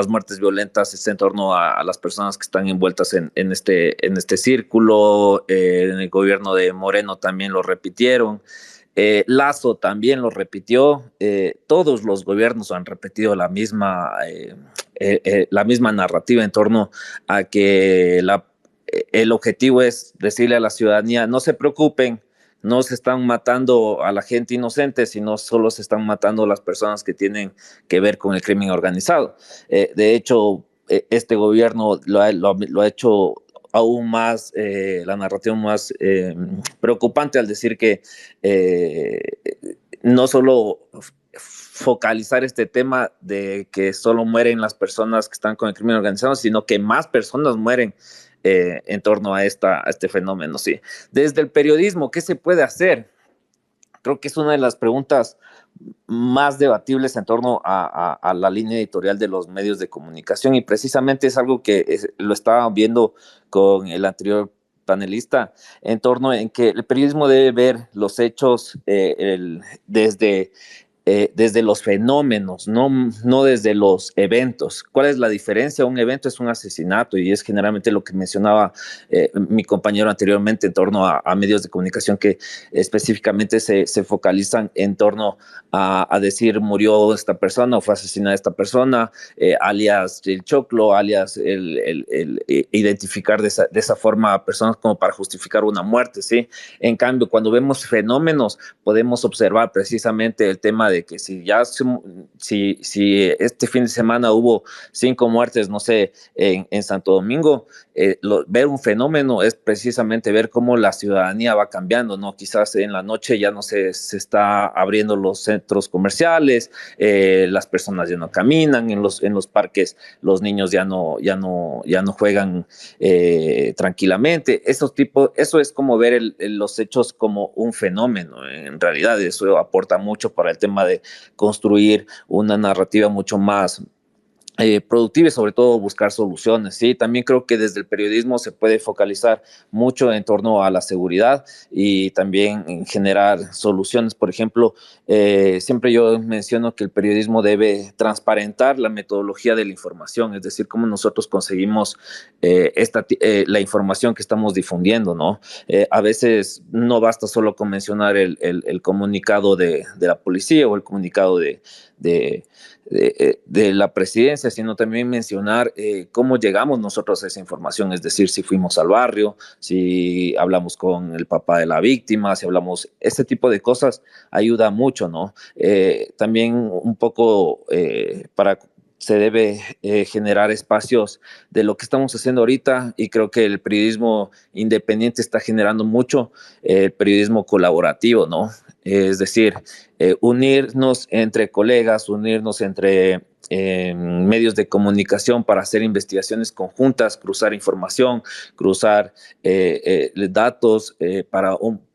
muertes violentas es en torno a las personas que están envueltas en este círculo. En el gobierno de Moreno también lo repitieron. Lazo también lo repitió. Todos los gobiernos han repetido la misma narrativa en torno a que el objetivo es decirle a la ciudadanía: no se preocupen, no se están matando a la gente inocente, sino solo se están matando a las personas que tienen que ver con el crimen organizado. De hecho, este gobierno lo ha hecho aún más, la narrativa más preocupante al decir que no solo focalizar este tema de que solo mueren las personas que están con el crimen organizado, sino que más personas mueren en torno a este fenómeno. Sí. Desde el periodismo, ¿qué se puede hacer? Creo que es una de las preguntas más debatibles en torno a la línea editorial de los medios de comunicación, y precisamente es algo que lo estaba viendo con el anterior panelista, en torno en que el periodismo debe ver los hechos desde los fenómenos, no desde los eventos. ¿Cuál es la diferencia? Un evento es un asesinato, y es generalmente lo que mencionaba mi compañero anteriormente en torno a medios de comunicación que específicamente se focalizan en torno a decir murió esta persona o fue asesinada esta persona, alias el choclo, alias el identificar de esa forma a personas como para justificar una muerte, ¿sí? En cambio, cuando vemos fenómenos, podemos observar precisamente el tema de que si este fin de semana hubo 5 muertes, no sé, en Santo Domingo, ver un fenómeno es precisamente ver cómo la ciudadanía va cambiando, ¿no? Quizás en la noche ya no se está abriendo los centros comerciales, las personas ya no caminan en los parques, los niños ya no juegan tranquilamente. Eso es como ver los hechos como un fenómeno. En realidad eso aporta mucho para el tema forma de construir una narrativa mucho más productiva y sobre todo buscar soluciones. ¿Sí? También creo que desde el periodismo se puede focalizar mucho en torno a la seguridad y también en generar soluciones. Por ejemplo, siempre yo menciono que el periodismo debe transparentar la metodología de la información, es decir, cómo nosotros conseguimos la información que estamos difundiendo, ¿no? A veces no basta solo con mencionar el comunicado de la policía o el comunicado de la presidencia, sino también mencionar cómo llegamos nosotros a esa información, es decir, si fuimos al barrio, si hablamos con el papá de la víctima, si hablamos, este tipo de cosas ayuda mucho, ¿no? También un poco se debe generar espacios de lo que estamos haciendo ahorita y creo que el periodismo independiente está generando mucho el periodismo colaborativo, ¿no? Es decir, unirnos entre colegas, unirnos entre medios de comunicación para hacer investigaciones conjuntas, cruzar información, cruzar datos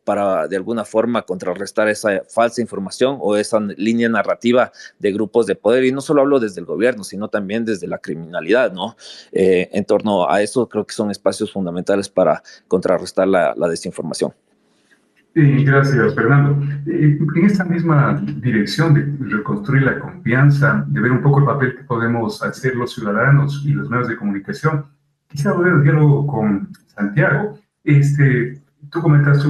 para de alguna forma contrarrestar esa falsa información o esa línea narrativa de grupos de poder. Y no solo hablo desde el gobierno, sino también desde la criminalidad, ¿no? En torno a eso creo que son espacios fundamentales para contrarrestar la desinformación. Gracias, Fernando. En esta misma dirección de reconstruir la confianza, de ver un poco el papel que podemos hacer los ciudadanos y los medios de comunicación, quisiera volver al diálogo con Santiago. Tú comentaste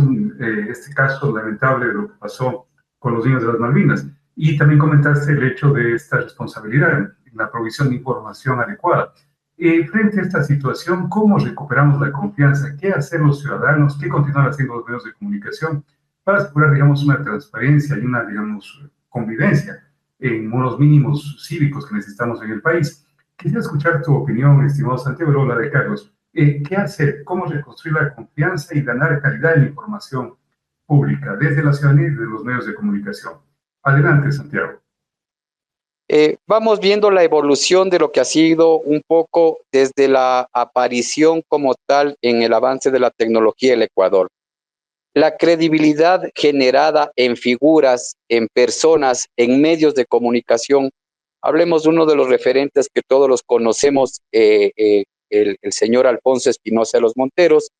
este caso lamentable de lo que pasó con los niños de las Malvinas y también comentaste el hecho de esta responsabilidad en la provisión de información adecuada. Frente a esta situación, ¿cómo recuperamos la confianza? ¿Qué hacer los ciudadanos? ¿Qué continuar haciendo los medios de comunicación para asegurar, digamos, una transparencia y una, digamos, convivencia en unos mínimos cívicos que necesitamos en el país? Quisiera escuchar tu opinión, estimado Santiago, y luego la de Carlos. ¿Qué hacer? ¿Cómo reconstruir la confianza y ganar calidad en la información pública desde la ciudadanía y desde los medios de comunicación? Adelante, Santiago. Vamos viendo la evolución de lo que ha sido un poco desde la aparición como tal en el avance de la tecnología en el Ecuador. La credibilidad generada en figuras, en personas, en medios de comunicación. Hablemos de uno de los referentes que todos los conocemos, el señor Alfonso Espinosa de los Monteros,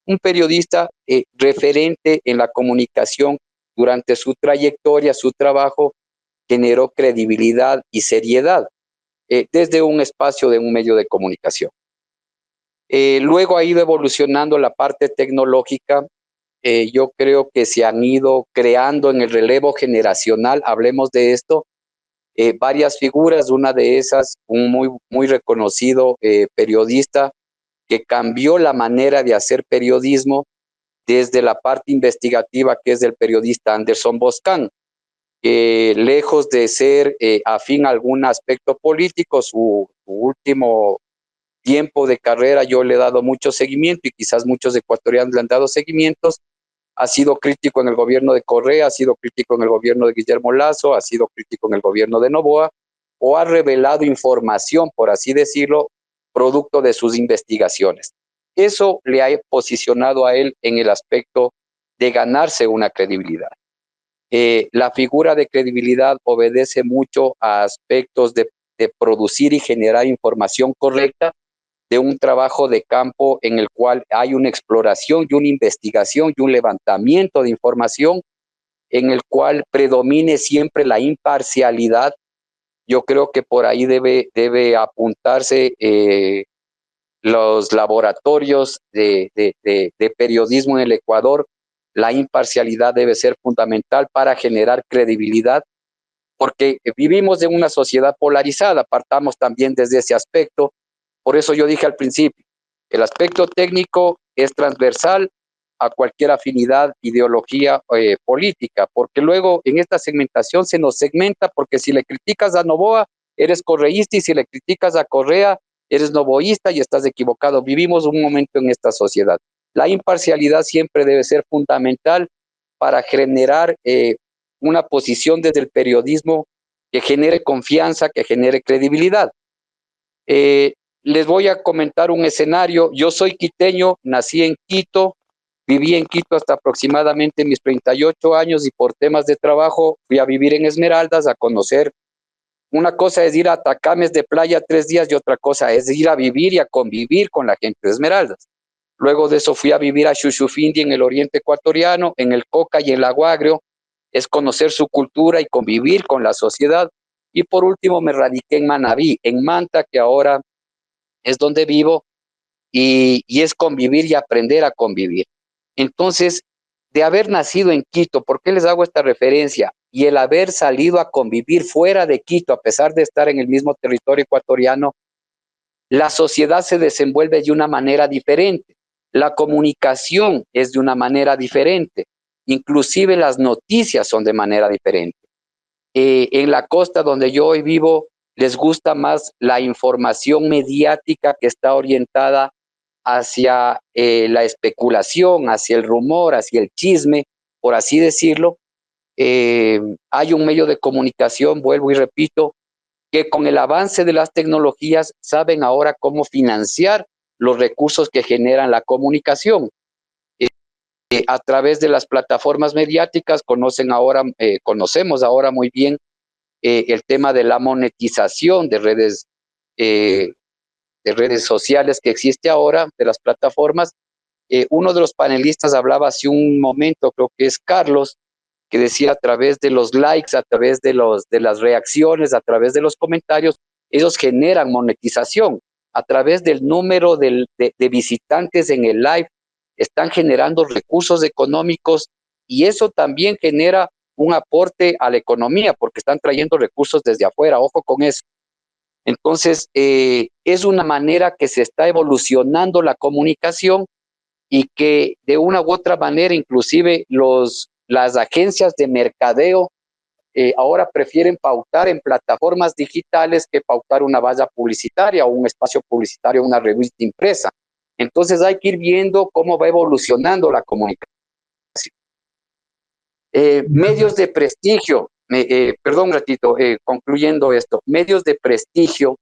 un periodista referente en la comunicación durante su trayectoria, su trabajo, generó credibilidad y seriedad desde un espacio de un medio de comunicación. Luego ha ido evolucionando la parte tecnológica. Yo creo que se han ido creando en el relevo generacional, hablemos de esto, varias figuras, una de esas, un muy reconocido periodista que cambió la manera de hacer periodismo desde la parte investigativa, que es el periodista Anderson Boscan, que lejos de ser afín a algún aspecto político, su último tiempo de carrera yo le he dado mucho seguimiento y quizás muchos ecuatorianos le han dado seguimientos. Ha sido crítico en el gobierno de Correa, ha sido crítico en el gobierno de Guillermo Lasso, ha sido crítico en el gobierno de Noboa, o ha revelado información, por así decirlo, producto de sus investigaciones. Eso le ha posicionado a él en el aspecto de ganarse una credibilidad. La figura de credibilidad obedece mucho a aspectos de producir y generar información correcta, de un trabajo de campo en el cual hay una exploración y una investigación y un levantamiento de información en el cual predomine siempre la imparcialidad. Yo creo que por ahí debe apuntarse los laboratorios de periodismo en el Ecuador. La imparcialidad debe ser fundamental para generar credibilidad, porque vivimos en una sociedad polarizada, partamos también desde ese aspecto. Por eso yo dije al principio, el aspecto técnico es transversal a cualquier afinidad, ideología política, porque luego en esta segmentación se nos segmenta, porque si le criticas a Noboa, eres correísta, y si le criticas a Correa, eres noboísta y estás equivocado. Vivimos un momento en esta sociedad. La imparcialidad siempre debe ser fundamental para generar una posición desde el periodismo que genere confianza, que genere credibilidad. Les voy a comentar un escenario. Yo soy quiteño, nací en Quito, Viví en Quito hasta aproximadamente mis 38 años y por temas de trabajo fui a vivir en Esmeraldas, a conocer. Una cosa es ir a Atacames de playa 3 días y otra cosa es ir a vivir y a convivir con la gente de Esmeraldas. Luego de eso fui a vivir a Xuxufindi en el oriente ecuatoriano, en el Coca y el Lago Agrio. Es conocer su cultura y convivir con la sociedad. Y por último me radiqué en Manabí, en Manta, que ahora es donde vivo, y es convivir y aprender a convivir. Entonces, de haber nacido en Quito, ¿por qué les hago esta referencia? Y el haber salido a convivir fuera de Quito, a pesar de estar en el mismo territorio ecuatoriano, la sociedad se desenvuelve de una manera diferente. La comunicación es de una manera diferente. Inclusive las noticias son de manera diferente. En la costa donde yo hoy vivo, les gusta más la información mediática que está orientada hacia la especulación, hacia el rumor, hacia el chisme, por así decirlo. Hay un medio de comunicación, vuelvo y repito, que con el avance de las tecnologías saben ahora cómo financiar los recursos que generan la comunicación. A través de las plataformas mediáticas conocemos ahora muy bien el tema de la monetización de redes sociales que existe ahora, de las plataformas. Uno de los panelistas hablaba hace un momento, creo que es Carlos, que decía a través de los likes, a través de las reacciones, a través de los comentarios, ellos generan monetización. A través del número de visitantes en el live, están generando recursos económicos y eso también genera un aporte a la economía porque están trayendo recursos desde afuera, ojo con eso. Entonces, es una manera que se está evolucionando la comunicación y que de una u otra manera, inclusive las agencias de mercadeo ahora prefieren pautar en plataformas digitales que pautar una valla publicitaria o un espacio publicitario, una revista impresa. Entonces hay que ir viendo cómo va evolucionando la comunicación. Medios de prestigio, perdón un ratito, concluyendo esto, medios de prestigio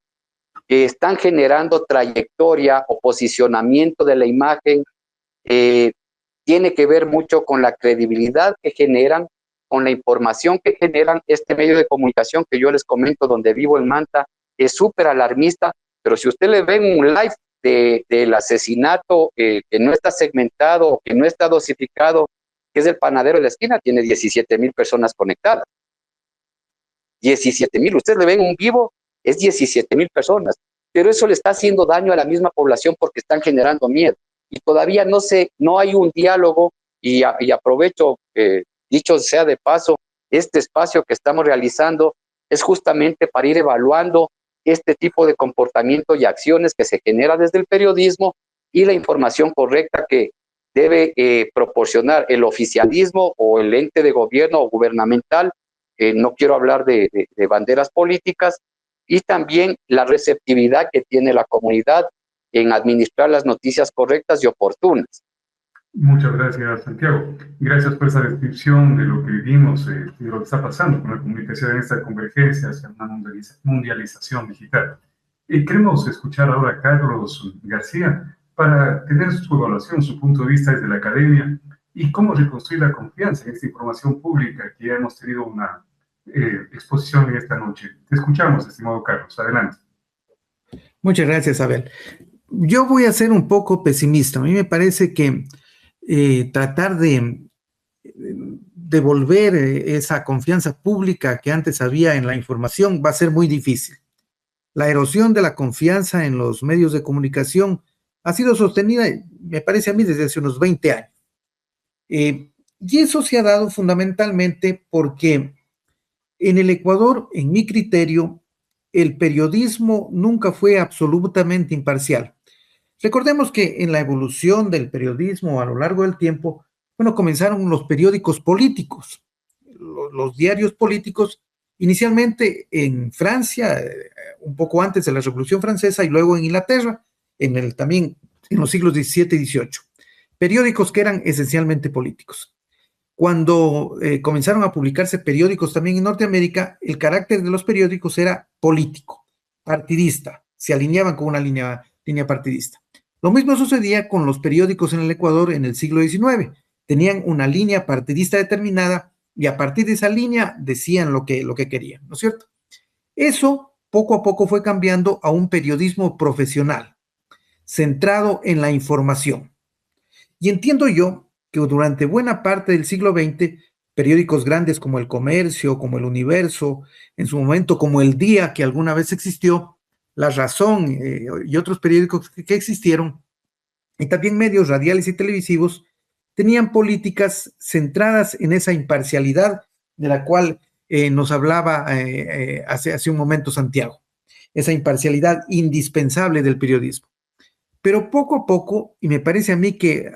están generando trayectoria o posicionamiento de la imagen, tiene que ver mucho con la credibilidad que generan, con la información que generan. Este medio de comunicación que yo les comento, donde vivo en Manta, es súper alarmista, pero si usted le ven un live del asesinato que no está segmentado, que no está dosificado, que es el panadero de la esquina, tiene 17,000 personas conectadas. 17,000, usted le ven un vivo, es 17,000 personas, pero eso le está haciendo daño a la misma población porque están generando miedo. Y todavía no hay un diálogo, y aprovecho, dicho sea de paso, este espacio que estamos realizando es justamente para ir evaluando este tipo de comportamiento y acciones que se genera desde el periodismo y la información correcta que debe proporcionar el oficialismo o el ente de gobierno o gubernamental. No quiero hablar de banderas políticas, y también la receptividad que tiene la comunidad en administrar las noticias correctas y oportunas. Muchas gracias, Santiago. Gracias por esa descripción de lo que vivimos y de lo que está pasando con la comunicación en esta convergencia hacia una mundialización digital. Queremos escuchar ahora a Carlos García para tener su evaluación, su punto de vista desde la academia y cómo reconstruir la confianza en esta información pública que ya hemos tenido una exposición en esta noche. Te escuchamos, estimado Carlos. Adelante. Muchas gracias, Abel. Yo voy a ser un poco pesimista. A mí me parece que tratar de devolver esa confianza pública que antes había en la información va a ser muy difícil. La erosión de la confianza en los medios de comunicación ha sido sostenida, me parece a mí, desde hace unos 20 años. Y eso se ha dado fundamentalmente porque en el Ecuador, en mi criterio, el periodismo nunca fue absolutamente imparcial. Recordemos que en la evolución del periodismo a lo largo del tiempo, bueno, comenzaron los periódicos políticos, los diarios políticos, inicialmente en Francia, un poco antes de la Revolución Francesa, y luego en Inglaterra, también en los siglos XVII y XVIII. Periódicos que eran esencialmente políticos. Cuando comenzaron a publicarse periódicos también en Norteamérica, el carácter de los periódicos era político, partidista, se alineaban con una línea partidista. Lo mismo sucedía con los periódicos en el Ecuador en el siglo XIX. Tenían una línea partidista determinada y a partir de esa línea decían lo que querían, ¿no es cierto? Eso poco a poco fue cambiando a un periodismo profesional, centrado en la información. Y entiendo yo que durante buena parte del siglo XX, periódicos grandes como El Comercio, como El Universo, en su momento como El Día, que alguna vez existió, La Razón y otros periódicos que existieron, y también medios radiales y televisivos, tenían políticas centradas en esa imparcialidad de la cual nos hablaba hace un momento Santiago, esa imparcialidad indispensable del periodismo. Pero poco a poco, y me parece a mí que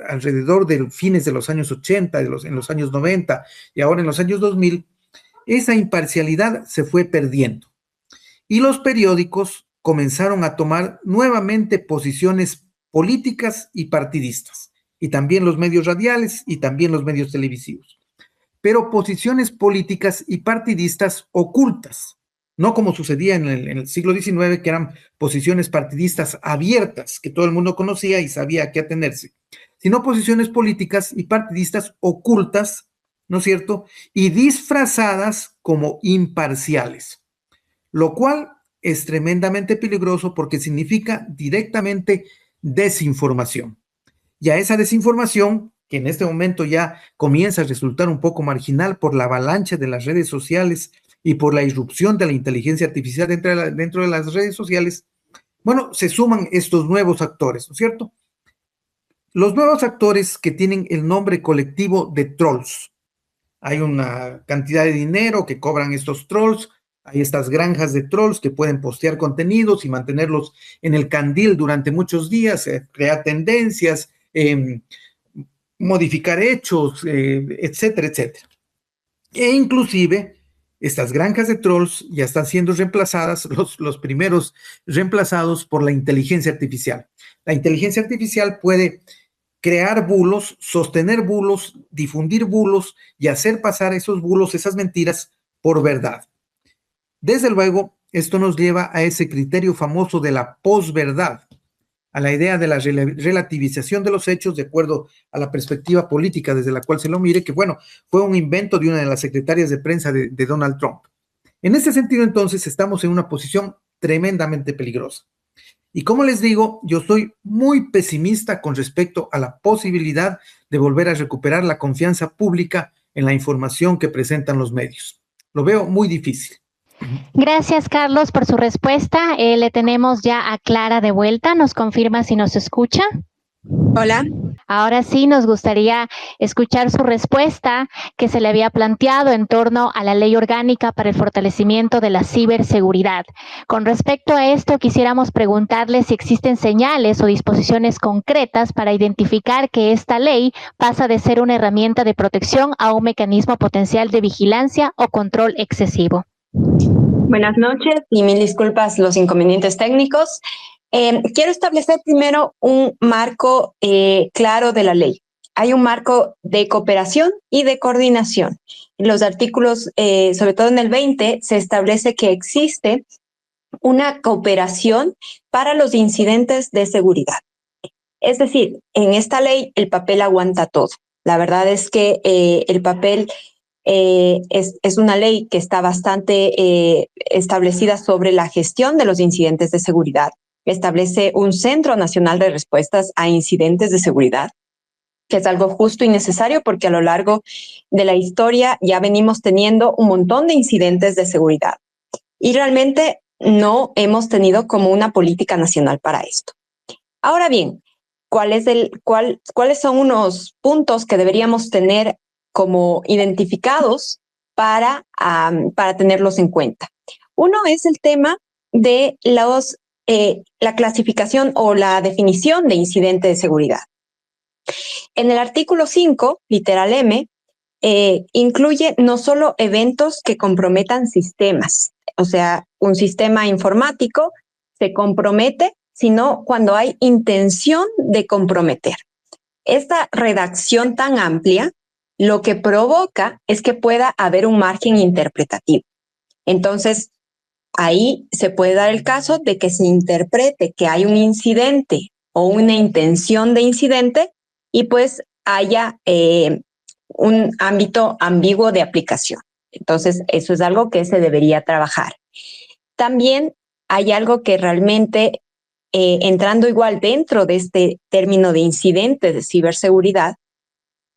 alrededor de fines de los años 80, en los años 90 y ahora en los años 2000, esa imparcialidad se fue perdiendo. Y los periódicos comenzaron a tomar nuevamente posiciones políticas y partidistas, y también los medios radiales y también los medios televisivos. Pero posiciones políticas y partidistas ocultas, no como sucedía en el siglo XIX, que eran posiciones partidistas abiertas, que todo el mundo conocía y sabía a qué atenerse, sino posiciones políticas y partidistas ocultas, ¿no es cierto? Y disfrazadas como imparciales, lo cual es tremendamente peligroso porque significa directamente desinformación. Y a esa desinformación, que en este momento ya comienza a resultar un poco marginal por la avalancha de las redes sociales y por la irrupción de la inteligencia artificial dentro de las redes sociales, bueno, se suman estos nuevos actores, ¿no es cierto? Los nuevos actores que tienen el nombre colectivo de trolls. Hay una cantidad de dinero que cobran estos trolls, hay estas granjas de trolls que pueden postear contenidos y mantenerlos en el candil durante muchos días, crear tendencias, modificar hechos, etcétera, etcétera. E inclusive, estas granjas de trolls ya están siendo reemplazadas, los primeros reemplazados por la inteligencia artificial. La inteligencia artificial puede crear bulos, sostener bulos, difundir bulos y hacer pasar esos bulos, esas mentiras, por verdad. Desde luego, esto nos lleva a ese criterio famoso de la posverdad, a la idea de la relativización de los hechos de acuerdo a la perspectiva política desde la cual se lo mire, que bueno, fue un invento de una de las secretarias de prensa de Donald Trump. En ese sentido, entonces, estamos en una posición tremendamente peligrosa. Y como les digo, yo soy muy pesimista con respecto a la posibilidad de volver a recuperar la confianza pública en la información que presentan los medios. Lo veo muy difícil. Gracias, Carlos, por su respuesta. Le tenemos ya a Clara de vuelta. ¿Nos confirma si nos escucha? Hola. Ahora sí, nos gustaría escuchar su respuesta que se le había planteado en torno a la Ley Orgánica para el Fortalecimiento de la Ciberseguridad. Con respecto a esto, quisiéramos preguntarle si existen señales o disposiciones concretas para identificar que esta ley pasa de ser una herramienta de protección a un mecanismo potencial de vigilancia o control excesivo. Buenas noches y mil disculpas los inconvenientes técnicos. Quiero establecer primero un marco claro de la ley. Hay un marco de cooperación y de coordinación. En los artículos, sobre todo en el 20, se establece que existe una cooperación para los incidentes de seguridad. Es decir, en esta ley el papel aguanta todo. La verdad es que el papel es una ley que está bastante establecida sobre la gestión de los incidentes de seguridad. Establece un Centro Nacional de Respuestas a Incidentes de Seguridad, que es algo justo y necesario porque a lo largo de la historia ya venimos teniendo un montón de incidentes de seguridad y realmente no hemos tenido como una política nacional para esto. Ahora bien, ¿cuáles son unos puntos que deberíamos tener como identificados para tenerlos en cuenta? Uno es el tema de la clasificación o la definición de incidente de seguridad. En el artículo 5, literal M, incluye no solo eventos que comprometan sistemas, o sea, un sistema informático se compromete, sino cuando hay intención de comprometer. Esta redacción tan amplia lo que provoca es que pueda haber un margen interpretativo. Entonces, ahí se puede dar el caso de que se interprete que hay un incidente o una intención de incidente y pues haya un ámbito ambiguo de aplicación. Entonces, eso es algo que se debería trabajar. También hay algo que realmente, entrando igual dentro de este término de incidentes de ciberseguridad,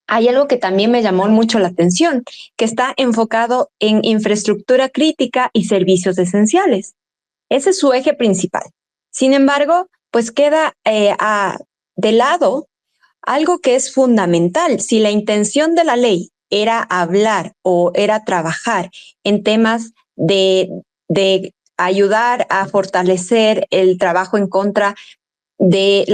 hay algo que también me llamó mucho la atención, que está enfocado en infraestructura crítica y servicios esenciales. Ese es su eje principal. Sin embargo, pues queda de lado algo que es fundamental. Si la intención de la ley era hablar o era trabajar en temas de ayudar a fortalecer el trabajo en contra de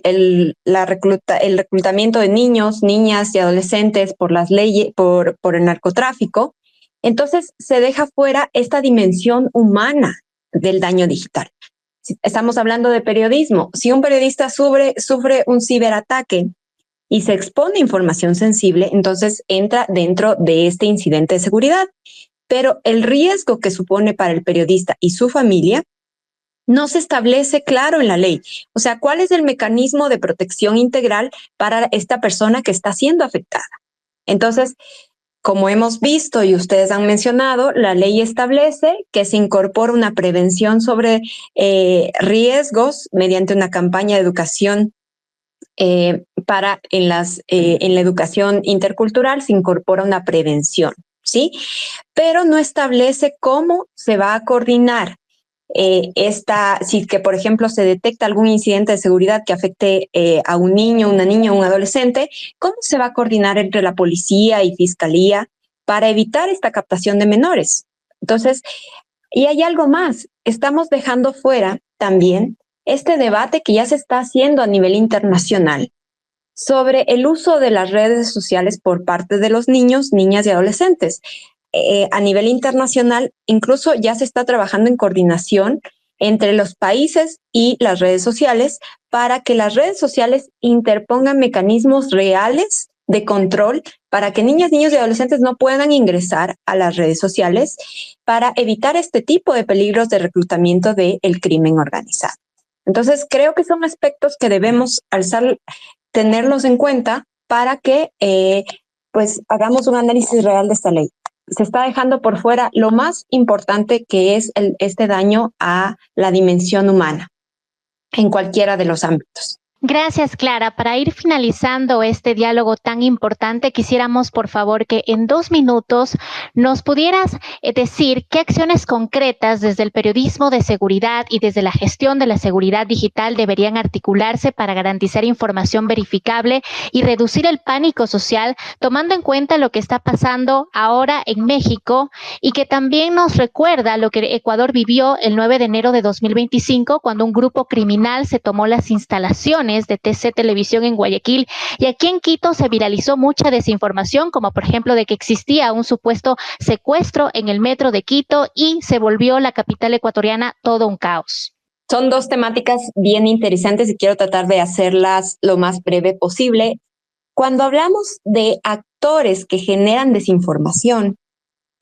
el reclutamiento de niños, niñas y adolescentes por las leyes, por el narcotráfico, entonces se deja fuera esta dimensión humana del daño digital. Estamos hablando de periodismo. Si un periodista sufre un ciberataque y se expone información sensible, entonces entra dentro de este incidente de seguridad. Pero el riesgo que supone para el periodista y su familia no se establece claro en la ley. O sea, ¿cuál es el mecanismo de protección integral para esta persona que está siendo afectada? Entonces, como hemos visto y ustedes han mencionado, la ley establece que se incorpora una prevención sobre riesgos mediante una campaña de educación en la educación intercultural se incorpora una prevención, ¿sí? Pero no establece cómo se va a coordinar si que, por ejemplo, se detecta algún incidente de seguridad que afecte a un niño, una niña, un adolescente, ¿cómo se va a coordinar entre la policía y fiscalía para evitar esta captación de menores? Entonces, y hay algo más, estamos dejando fuera también este debate que ya se está haciendo a nivel internacional sobre el uso de las redes sociales por parte de los niños, niñas y adolescentes. A nivel internacional, incluso ya se está trabajando en coordinación entre los países y las redes sociales para que las redes sociales interpongan mecanismos reales de control para que niñas, niños y adolescentes no puedan ingresar a las redes sociales para evitar este tipo de peligros de reclutamiento del crimen organizado. Entonces, creo que son aspectos que debemos tenerlos en cuenta para que pues hagamos un análisis real de esta ley. Se está dejando por fuera lo más importante que es este daño a la dimensión humana en cualquiera de los ámbitos. Gracias, Clara. Para ir finalizando este diálogo tan importante, quisiéramos, por favor, que en 2 minutos nos pudieras decir qué acciones concretas desde el periodismo de seguridad y desde la gestión de la seguridad digital deberían articularse para garantizar información verificable y reducir el pánico social, tomando en cuenta lo que está pasando ahora en México y que también nos recuerda lo que Ecuador vivió el 9 de enero de 2025, cuando un grupo criminal se tomó las instalaciones de TC Televisión en Guayaquil, y aquí en Quito se viralizó mucha desinformación, como por ejemplo de que existía un supuesto secuestro en el metro de Quito y se volvió la capital ecuatoriana todo un caos. Son dos temáticas bien interesantes y quiero tratar de hacerlas lo más breve posible. Cuando hablamos de actores que generan desinformación,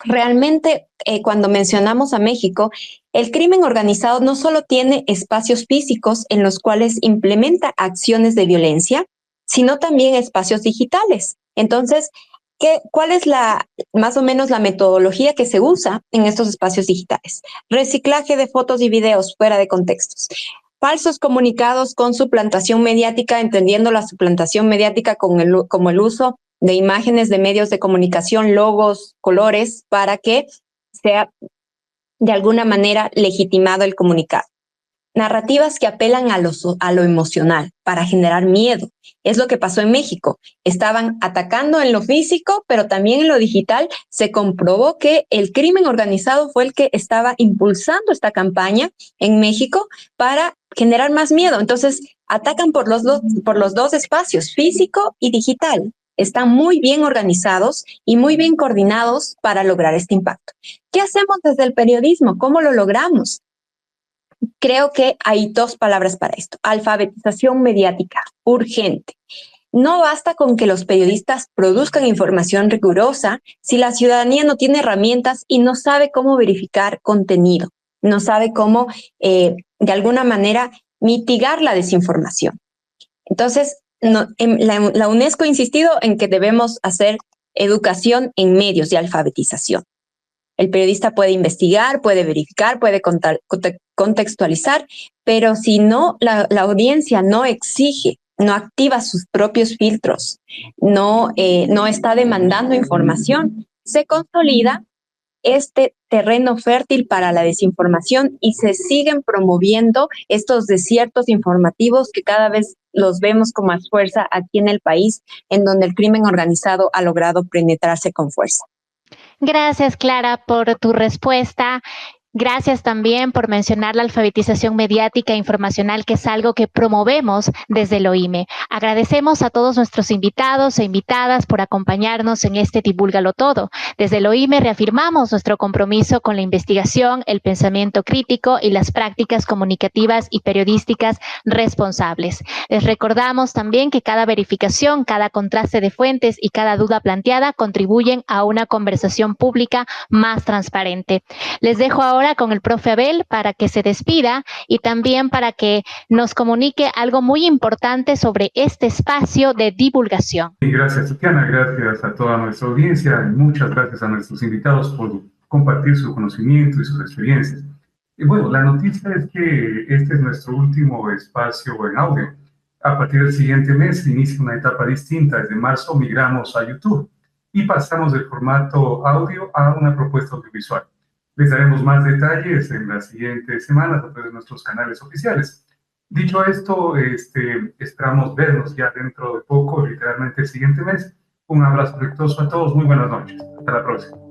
realmente, cuando mencionamos a México, el crimen organizado no solo tiene espacios físicos en los cuales implementa acciones de violencia, sino también espacios digitales. Entonces, ¿cuál es más o menos la metodología que se usa en estos espacios digitales? Reciclaje de fotos y videos fuera de contextos. Falsos comunicados con suplantación mediática, entendiendo la suplantación mediática como el uso de imágenes de medios de comunicación, logos, colores, para que sea de alguna manera legitimado el comunicado. Narrativas que apelan a lo emocional para generar miedo. Es lo que pasó en México. Estaban atacando en lo físico, pero también en lo digital. Se comprobó que el crimen organizado fue el que estaba impulsando esta campaña en México para generar más miedo. Entonces, atacan por los dos espacios, físico y digital. Están muy bien organizados y muy bien coordinados para lograr este impacto. ¿Qué hacemos desde el periodismo? ¿Cómo lo logramos? Creo que hay 2 palabras para esto. Alfabetización mediática, urgente. No basta con que los periodistas produzcan información rigurosa si la ciudadanía no tiene herramientas y no sabe cómo verificar contenido, no sabe cómo, de alguna manera, mitigar la desinformación. Entonces, la UNESCO ha insistido en que debemos hacer educación en medios y alfabetización. El periodista puede investigar, puede verificar, puede contextualizar, pero si no, la audiencia no exige, no activa sus propios filtros, no está demandando información, se consolida este terreno fértil para la desinformación y se siguen promoviendo estos desiertos informativos que cada vez los vemos con más fuerza aquí en el país, en donde el crimen organizado ha logrado penetrarse con fuerza. Gracias, Clara, por tu respuesta. Gracias también por mencionar la alfabetización mediática e informacional, que es algo que promovemos desde el OIME. Agradecemos a todos nuestros invitados e invitadas por acompañarnos en este Divúlgalo Todo. Desde el OIME reafirmamos nuestro compromiso con la investigación, el pensamiento crítico y las prácticas comunicativas y periodísticas responsables. Les recordamos también que cada verificación, cada contraste de fuentes y cada duda planteada contribuyen a una conversación pública más transparente. Les dejo ahora con el profe Abel para que se despida y también para que nos comunique algo muy importante sobre este espacio de divulgación. Gracias, Tatiana, gracias a toda nuestra audiencia y muchas gracias a nuestros invitados por compartir su conocimiento y sus experiencias. Y bueno, la noticia es que este es nuestro último espacio en audio. A partir del siguiente mes inicia una etapa distinta. Desde marzo migramos a YouTube y pasamos del formato audio a una propuesta audiovisual. Les daremos más detalles en las siguientes semanas a través de nuestros canales oficiales. Dicho esto, esperamos vernos ya dentro de poco, literalmente el siguiente mes. Un abrazo afectuoso a todos, muy buenas noches. Hasta la próxima.